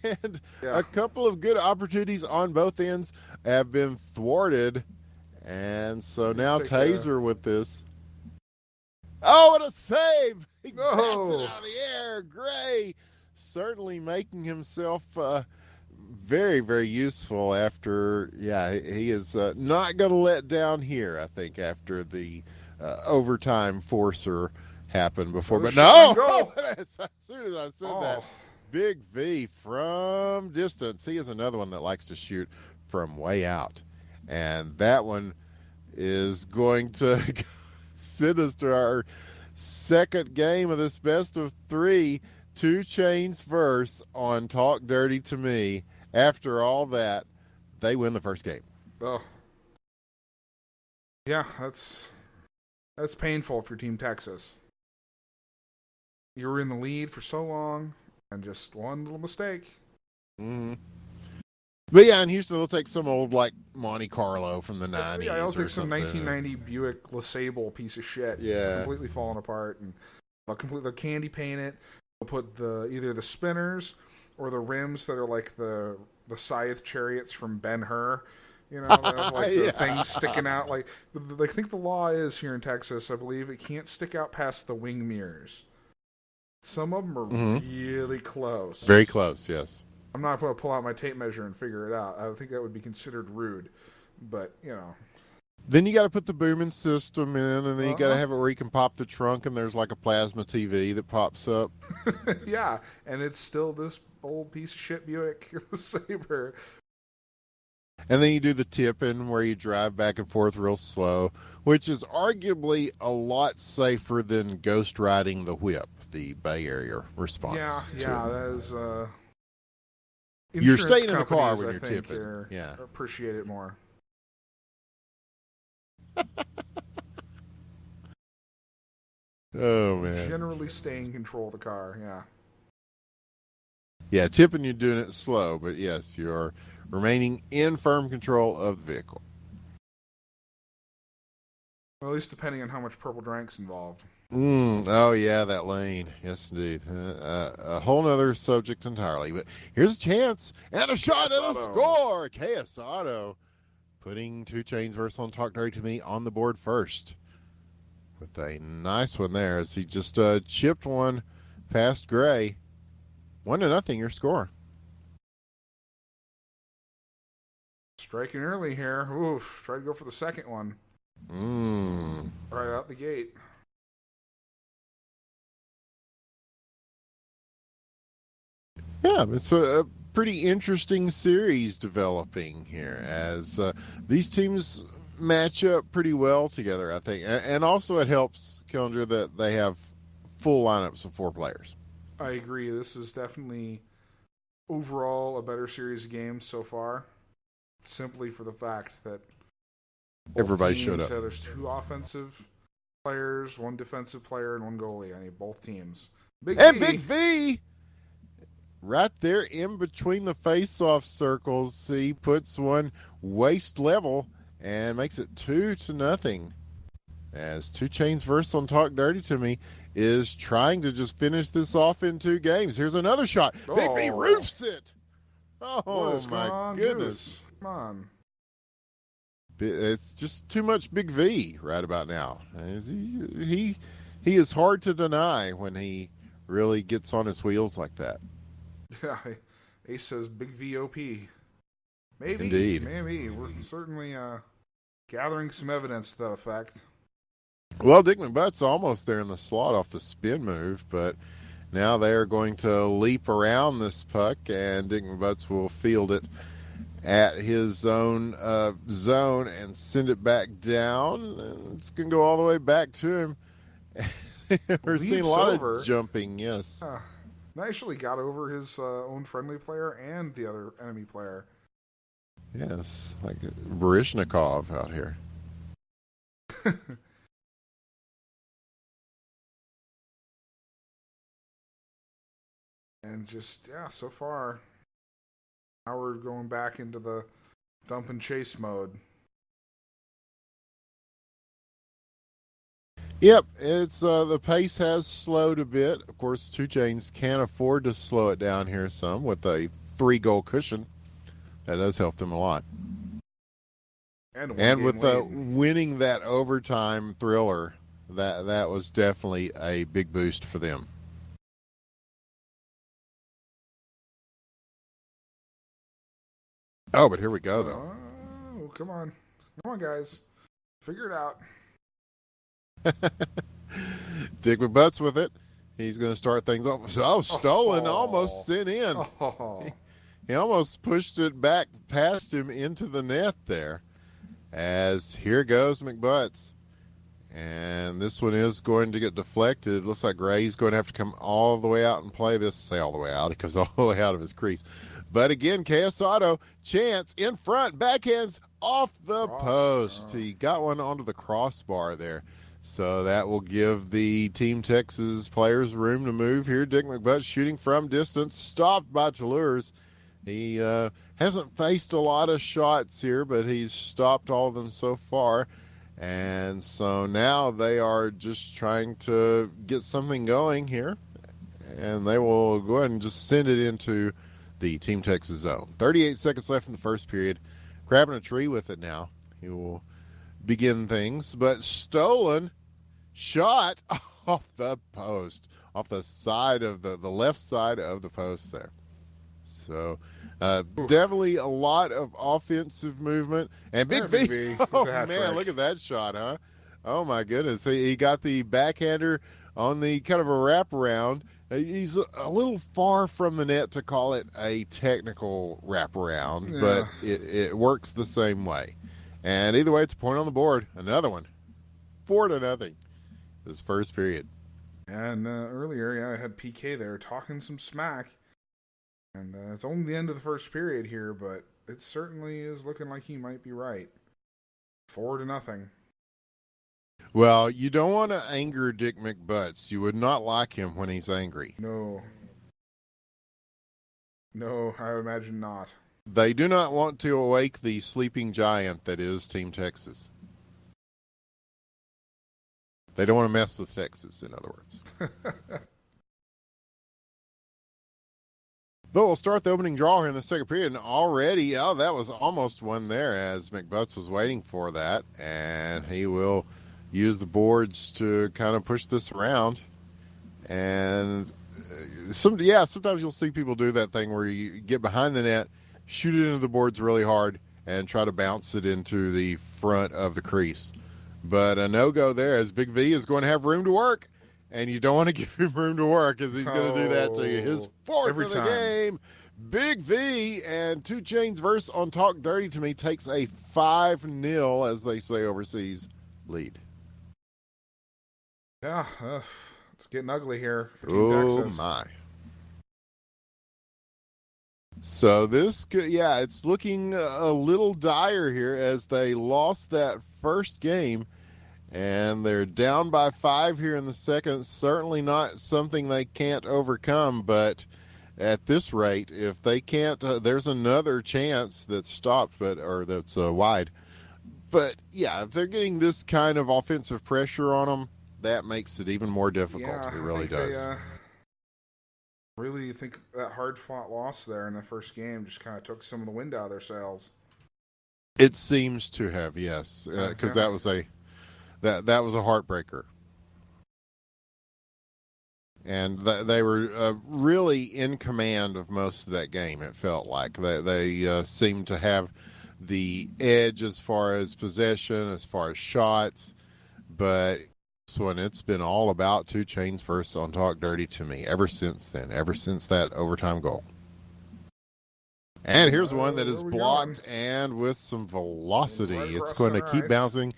and Yeah. a couple of good opportunities on both ends have been thwarted. And so now Take Taser with this. Oh, what a save! He bats it No. out of the air. Gray certainly making himself very, very useful after, he is not going to let down here, I think, after the overtime forcer happened before. Another But no! goal. As soon as I said that, Big V from distance. He is another one that likes to shoot from way out. And that one is going to send us to our second game of this best of three. 2 Chainz verse on Talk Dirty to Me. After all that, they win the first game. Oh. Yeah, that's painful for Team Texas. You were in the lead for so long, and just one little mistake. Mm-hmm. But yeah, in Houston, they'll take some old, like, Monte Carlo from the 90s. Yeah, I'll take something. some 1990 Buick LeSable piece of shit. Yeah. It's completely falling apart, and they'll candy paint it. They'll put either the spinners or the rims that are like the Scythe chariots from Ben-Hur. You know, like the things sticking out. Like, I think the law is here in Texas, I believe, it can't stick out past the wing mirrors. Some of them are really close. Very close, yes. I'm not going to pull out my tape measure and figure it out. I think that would be considered rude. But, you know. Then you got to put the booming system in, and then you got to have it where you can pop the trunk, and there's like a plasma TV that pops up. Yeah, and it's still this old piece of shit Buick Sabre. And then you do the tipping where you drive back and forth real slow, which is arguably a lot safer than ghost riding the whip, the Bay Area response. Yeah, that is... You're staying in the car when I you're think tipping. Yeah. Appreciate it more. Oh, man. Generally stay in control of the car, yeah. Yeah, tipping, you're doing it slow, but yes, you're remaining in firm control of the vehicle. Well, at least depending on how much purple drink's involved. Oh, yeah, that lane. Yes, indeed. A whole other subject entirely. But here's a chance and a shot and a score. KS Auto putting 2 Chainz versus on Talk Dirty to Me on the board first. With a nice one there as he just chipped one past Gray. 1-0 your score. Striking early here. Oof. Try to go for the second one. Right out the gate. Yeah, it's a pretty interesting series developing here as these teams match up pretty well together, I think. And also it helps Killinger that they have full lineups of 4 players. I agree. This is definitely overall a better series of games so far, simply for the fact that everybody showed up. There's 2 offensive players, 1 defensive player, and 1 goalie. I need both teams. Big V! Right there in between the face-off circles, he puts one waist level and makes it 2-0. As 2 Chainz versus on Talk Dirty to Me is trying to just finish this off in 2 games. Here's another shot. Big V roofs it. Oh, my goodness. Come on. It's just too much Big V right about now. He is hard to deny when he really gets on his wheels like that. Yeah, Ace says Big VOP. Maybe. Indeed. Maybe. We're certainly gathering some evidence to that effect. Well, Dick McButt's almost there in the slot off the spin move, but now they are going to leap around this puck, and Dick McButts will field it at his own zone and send it back down. And it's going to go all the way back to him. We're seeing a lot of jumping, yes. Actually got over his own friendly player and the other enemy player. Yes, like Barishnikov out here. And just, so far, now we're going back into the dump and chase mode. Yep, it's the pace has slowed a bit. Of course, 2 Chainz can't afford to slow it down here some with a 3-goal cushion. That does help them a lot. And with winning that overtime thriller, that was definitely a big boost for them. Oh, but here we go, though. Oh, come on, guys, figure it out. Dick McButts with it. He's going to start things off. Oh, stolen, almost sent in. Oh. He almost pushed it back past him into the net there. As here goes McButts. And this one is going to get deflected. It looks like Gray's going to have to come all the way out and play this. Say all the way out. He comes all the way out of his crease. But again, KS Auto, chance in front, backhands off the post. He got one onto the crossbar there. So that will give the Team Texas players room to move here. Dick McButts shooting from distance, stopped by Toulouse. He hasn't faced a lot of shots here, but he's stopped all of them so far. And so now they are just trying to get something going here. And they will go ahead and just send it into the Team Texas zone. 38 seconds left in the first period. Grabbing a tree with it now. He will begin things. But stolen shot off the post. Off the side of the left side of the post there. So definitely a lot of offensive movement. And Big V. Oh, man, look at that shot, huh? Oh, my goodness. He got the backhander on the kind of a wraparound. He's a little far from the net to call it a technical wraparound, but it works the same way. And either way, it's a point on the board. Another one. 4-0. This first period. And earlier, I had PK there talking some smack. And it's only the end of the first period here, but it certainly is looking like he might be right. 4-0. Well, you don't want to anger Dick McButts. You would not like him when he's angry. No, I imagine not. They do not want to awake the sleeping giant that is Team Texas. They don't want to mess with Texas, in other words. But we'll start the opening draw here in the second period. And already, that was almost one there as McButts was waiting for that. And he will use the boards to kind of push this around. And sometimes you'll see people do that thing where you get behind the net, shoot it into the boards really hard, and try to bounce it into the front of the crease. But a no-go there as Big V is going to have room to work. And you don't want to give him room to work as he's going to do that to you. His fourth of the game. Big V and 2 Chainz verse on Talk Dirty to Me takes a 5-0, as they say overseas, lead. Yeah, it's getting ugly here for Team Texas. Oh, my. So this, it's looking a little dire here as they lost that first game. And they're down by 5 here in the second. Certainly not something they can't overcome, but at this rate, if they can't, there's another chance that's stopped, or that's wide. But, if they're getting this kind of offensive pressure on them, that makes it even more difficult. Yeah, it really does. They, really think that hard-fought loss there in the first game just kind of took some of the wind out of their sails. It seems to have, yes, because that was a heartbreaker. And they were really in command of most of that game, it felt like. They seemed to have the edge as far as possession, as far as shots. But this one, it's been all about 2 Chainz verse on Talk Dirty to Me ever since then, ever since that overtime goal. And here's one that is blocked and with some velocity. It's going to keep bouncing.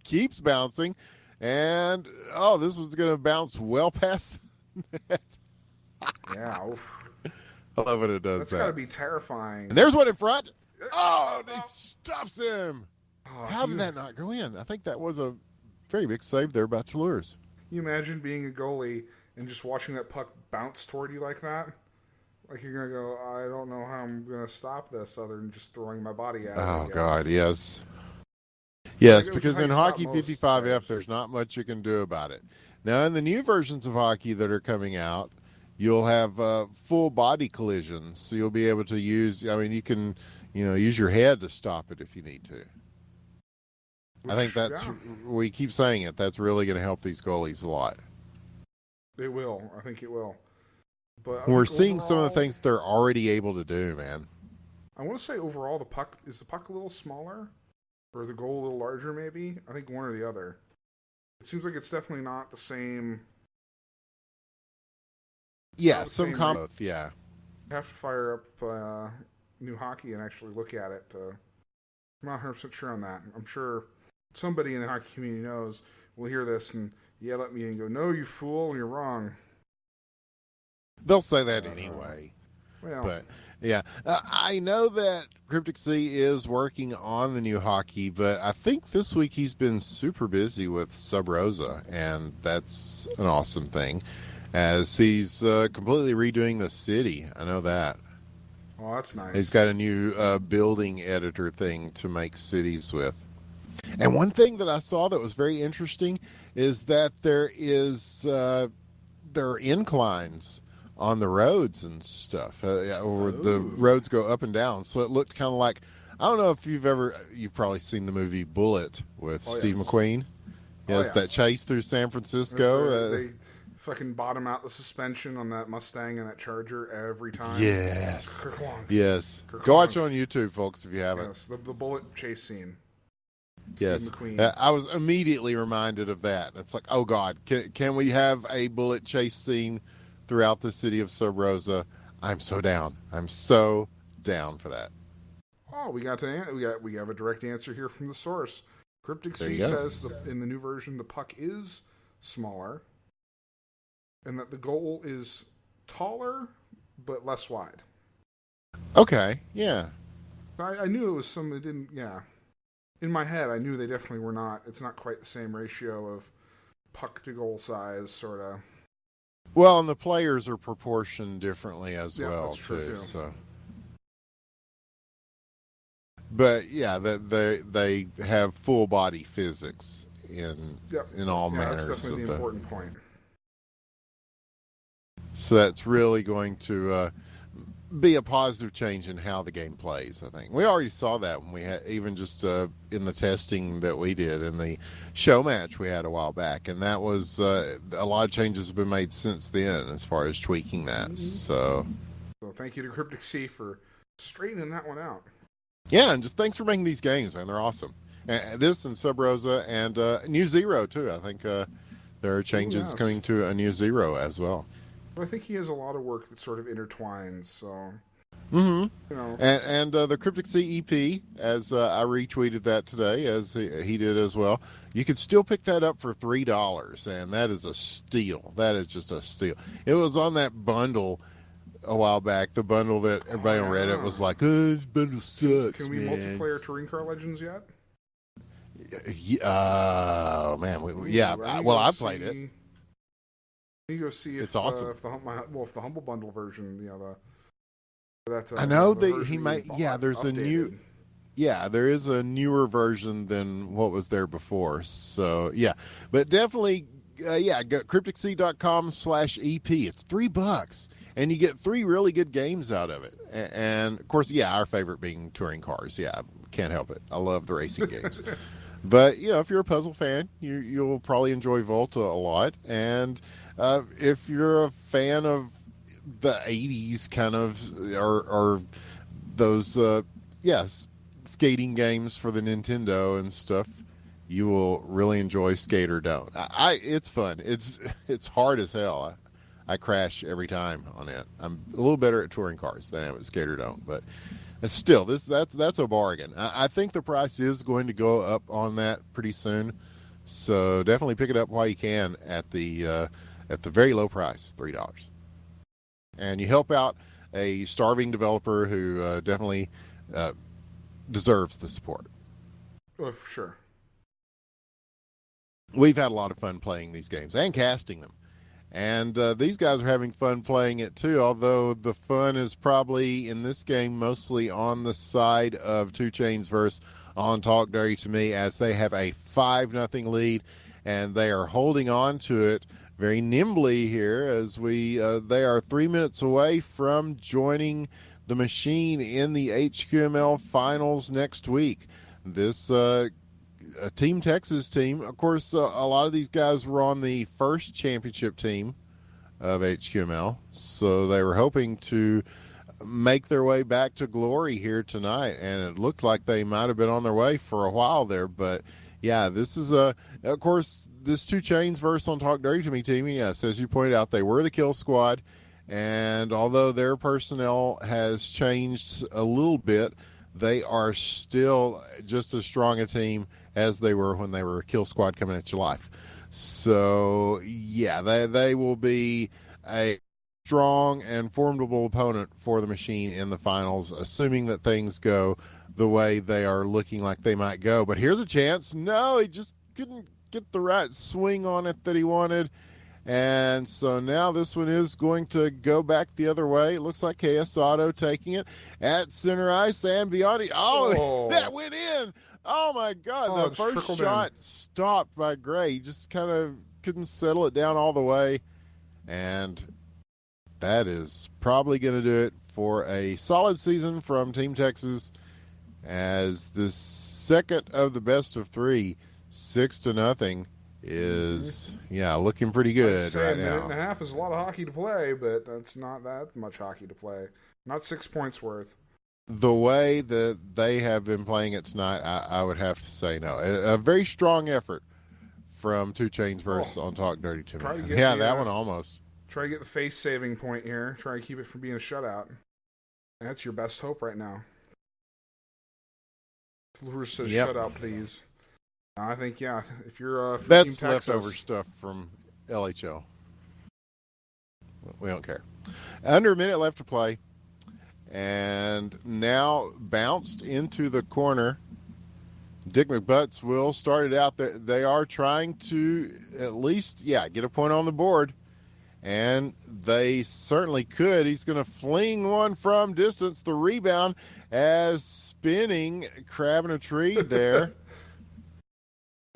Keeps bouncing. And, this one's going to bounce well past the net. Yeah. Oof. I love when it does That's that. Got to be terrifying. And there's one in front. Oh, he stuffs him. Oh, How did that not go in? I think that was a very big save there by Toulouse. You imagine being a goalie and just watching that puck bounce toward you like that? Like you're going to go, I don't know how I'm going to stop this other than just throwing my body at it. Oh, God, yes. Yes, because in Hockey most 55F, there's not much you can do about it. Now, in the new versions of hockey that are coming out, you'll have full body collisions. So you'll be able to use. I mean, you can use your head to stop it if you need to. I think that's we keep saying it. That's really going to help these goalies a lot. It will. I think it will. But we're seeing some of the things they're already able to do, man. I want to say overall, the puck a little smaller, or is the goal a little larger? Maybe I think one or the other. It seems like it's definitely not the same. Yeah, some combo. Yeah, you have to fire up New Hockey and actually look at it. I'm not 100% sure on that. I'm sure somebody in the hockey community knows. Will hear this and yell at me and go, "No, you fool! You're wrong." They'll say that anyway. Well, but yeah, I know that Cryptic Sea is working on the new hockey, but I think this week he's been super busy with Sub Rosa, and that's an awesome thing, as he's completely redoing the city. I know that. Oh, that's nice. He's got a new building editor thing to make cities with. And one thing that I saw that was very interesting is that there are inclines on the roads and stuff, or the roads go up and down. So it looked kind of like, I don't know if you've probably seen the movie Bullet with Steve McQueen. Yes, that chase through San Francisco. They fucking bottom out the suspension on that Mustang and that Charger every time. Yes. Kerklonk. Yes. Kerklonk. Go watch it on YouTube, folks, if you haven't. Yes, the Bullet chase scene. Yes. Steve McQueen. I was immediately reminded of that. It's like, oh God, can we have a bullet chase scene throughout the city of Sub Rosa? I'm so down. I'm so down for that. Oh, we have a direct answer here from the source. Cryptic Sea says in the new version the puck is smaller, and that the goal is taller but less wide. Okay, yeah. I knew it was some that didn't. Yeah, in my head, I knew they definitely were not. It's not quite the same ratio of puck to goal size, sort of. Well, and the players are proportioned differently as well, that's true too. So. But yeah, they have full body physics in all manners. That's definitely the important point. So that's really going to be a positive change in how the game plays, I think. We already saw that when we had, even just in the testing that we did in the show match we had a while back. And that was, a lot of changes have been made since then as far as tweaking that. Mm-hmm. So thank you to Cryptic Sea for straightening that one out. Yeah, and just thanks for making these games, man. They're awesome. This and Sub Rosa and New Zero, too. I think there are changes coming to a New Zero as well. I think he has a lot of work that sort of intertwines, so... Mm-hmm. And the Cryptic Sea EP, as I retweeted that today, as he did as well, you can still pick that up for $3, and that is a steal. That is just a steal. It was on that bundle a while back, the bundle that everybody on Reddit was like, this bundle sucks, Can we multiplayer Touring Car Legends yet? Oh, man. I played it. You go see if it's awesome. If the Humble Bundle version, I know that he might. Yeah, there's updated. There is a newer version than what was there before. So yeah, but definitely, go crypticsea.com/EP. It's $3, and you get 3 really good games out of it. And of course, our favorite being touring cars. Yeah, can't help it. I love the racing games. But if you're a puzzle fan, you'll probably enjoy Volta a lot. And if you're a fan of the 80s kind of, or those, skating games for the Nintendo and stuff, you will really enjoy Skate or Don't. It's fun. It's hard as hell. I crash every time on it. I'm a little better at touring cars than I am at Skate or Don't, but still, that's a bargain. I think the price is going to go up on that pretty soon, so definitely pick it up while you can at the very low price, $3. And you help out a starving developer who definitely deserves the support. Oh, for sure. We've had a lot of fun playing these games and casting them. And these guys are having fun playing it too, although the fun is probably in this game mostly on the side of 2 Chainz versus on Talk Dirty to Me, as they have a 5-0 lead, and they are holding on to it very nimbly here as they are 3 minutes away from joining the Machine in the HQML finals next week. This Team Texas team, of course, a lot of these guys were on the first championship team of HQML, so they were hoping to make their way back to glory here tonight, and it looked like they might have been on their way for a while there. But yeah, this is of course, this Two Chains versus on Talk Dirty to Me team. Yes, as you pointed out, they were the kill squad, and although their personnel has changed a little bit, they are still just as strong a team as they were when they were a kill squad coming at your life. So yeah, they will be a strong and formidable opponent for the Machine in the finals, assuming that things go the way they are looking like they might go. But here's a chance. No, he just couldn't get the right swing on it that he wanted. And so now this one is going to go back the other way. It looks like KS Auto taking it at center ice and beyond. Oh, that went in. Oh, my God. The first shot stopped by Gray. He just kind of couldn't settle it down all the way. And that is probably going to do it for a solid season from Team Texas, as the second of the best of three, 6-0, is looking pretty good right now. A minute and a half is a lot of hockey to play, but that's not that much hockey to play. Not 6 points worth. The way that they have been playing it tonight, I would have to say no. A very strong effort from Two Chains versus on Talk Dirty to Me. Yeah, that one almost. Try to get the face saving point here. Try to keep it from being a shutout. That's your best hope right now. Lures says shutout, please. I think, if you're that's Team Texas, leftover stuff from LHL. We don't care. Under a minute left to play. And now bounced into the corner. Dick McButts will start it out. They are trying to at least, get a point on the board. And they certainly could. He's going to fling one from distance. The rebound as spinning crab in a tree there.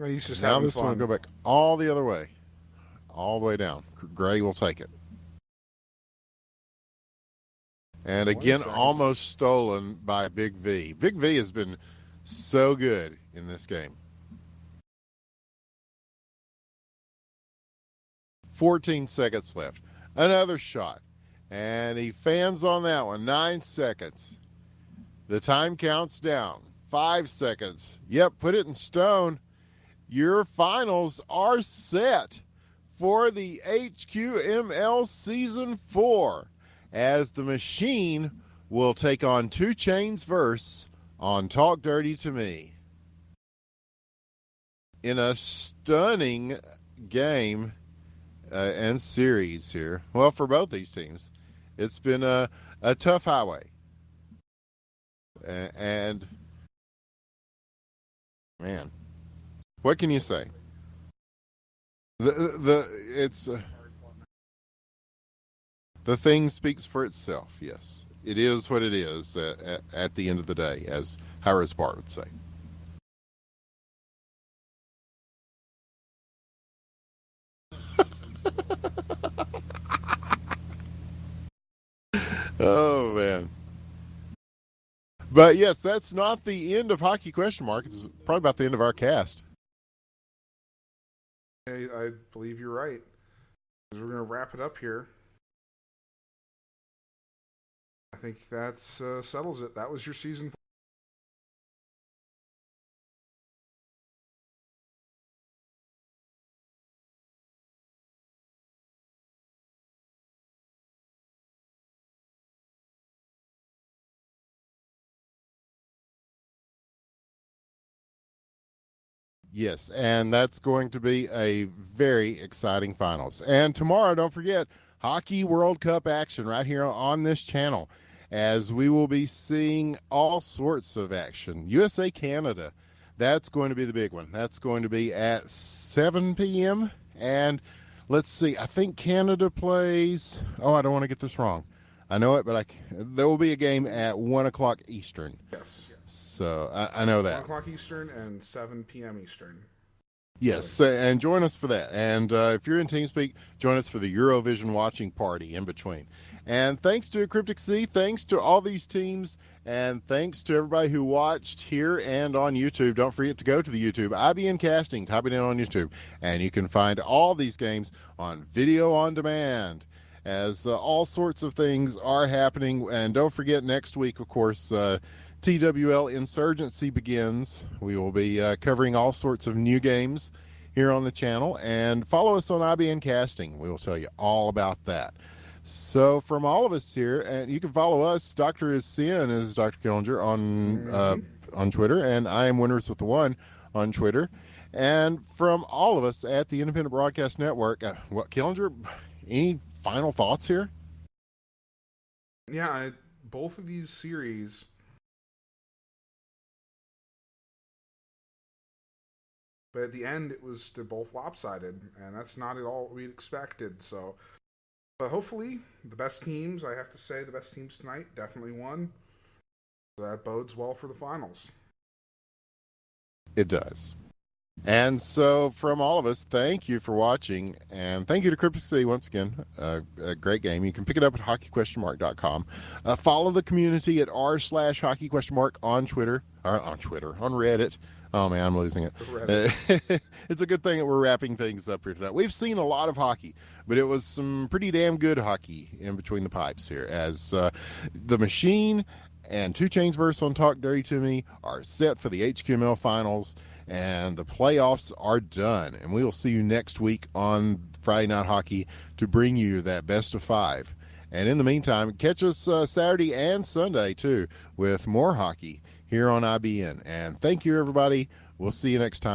He's just now having this fun. one will go back all the other way. All the way down. Gray will take it. And again, almost stolen by Big V. Big V has been so good in this game. 14 seconds left. Another shot. And he fans on that one. 9 seconds. The time counts down. 5 seconds. Yep, put it in stone. Your finals are set for the HQML Season 4, as the Machine will take on Two Chains verse on Talk Dirty to Me. In a stunning game and series here. Well, for both these teams, it's been a tough highway. And man, what can you say? The thing speaks for itself. Yes, it is what it is at the end of the day, as Harris Bart would say. Oh man. But yes, that's not the end of Hockey Question Mark. It's probably about the end of our cast. I believe you're right. We're going to wrap it up here. I think that settles it. That was your season 4. Yes, and that's going to be a very exciting finals. And tomorrow, don't forget, Hockey World Cup action right here on this channel, as we will be seeing all sorts of action. USA, Canada, that's going to be the big one. That's going to be at 7 p.m. And let's see, I think Canada plays, I don't want to get this wrong. I know it, but there will be a game at 1 o'clock Eastern. Yes. So I know that. 1 o'clock Eastern and 7 p.m. Eastern. Yes, and join us for that. And if you're in TeamSpeak, join us for the Eurovision watching party in between. And thanks to Cryptic Sea, thanks to all these teams, and thanks to everybody who watched here and on YouTube. Don't forget to go to the YouTube, IBN Casting, type it in on YouTube, and you can find all these games on video on demand, as all sorts of things are happening. And don't forget, next week, of course, TWL Insurgency begins. We will be covering all sorts of new games here on the channel, and follow us on IBN Casting. We will tell you all about that. So from all of us here, and you can follow us, Dr. is Sin is Dr. Killinger on Twitter, and I am Winners with the One on Twitter. And from all of us at the Independent Broadcast Network, what, Killinger, any final thoughts here? Yeah, both of these series, but at the end they're both lopsided, and that's not at all what we expected. So, but hopefully the best teams, I have to say, the best teams tonight definitely won. So that bodes well for the finals. It does. And so from all of us, thank you for watching, and thank you to Cryptic City once again. A great game. You can pick it up at hockeyquestionmark.com. Follow the community at r/hockeyquestionmark on Twitter, on Reddit. Oh man, I'm losing it. It's a good thing that we're wrapping things up here tonight. We've seen a lot of hockey, but it was some pretty damn good hockey in between the pipes here, as the Machine and 2 Chainz verse on Talk Dirty to Me are set for the HQML finals, and the playoffs are done. And we will see you next week on Friday Night Hockey to bring you that best of 5. And in the meantime, catch us Saturday and Sunday too with more hockey here on IBN. And thank you, everybody. We'll see you next time.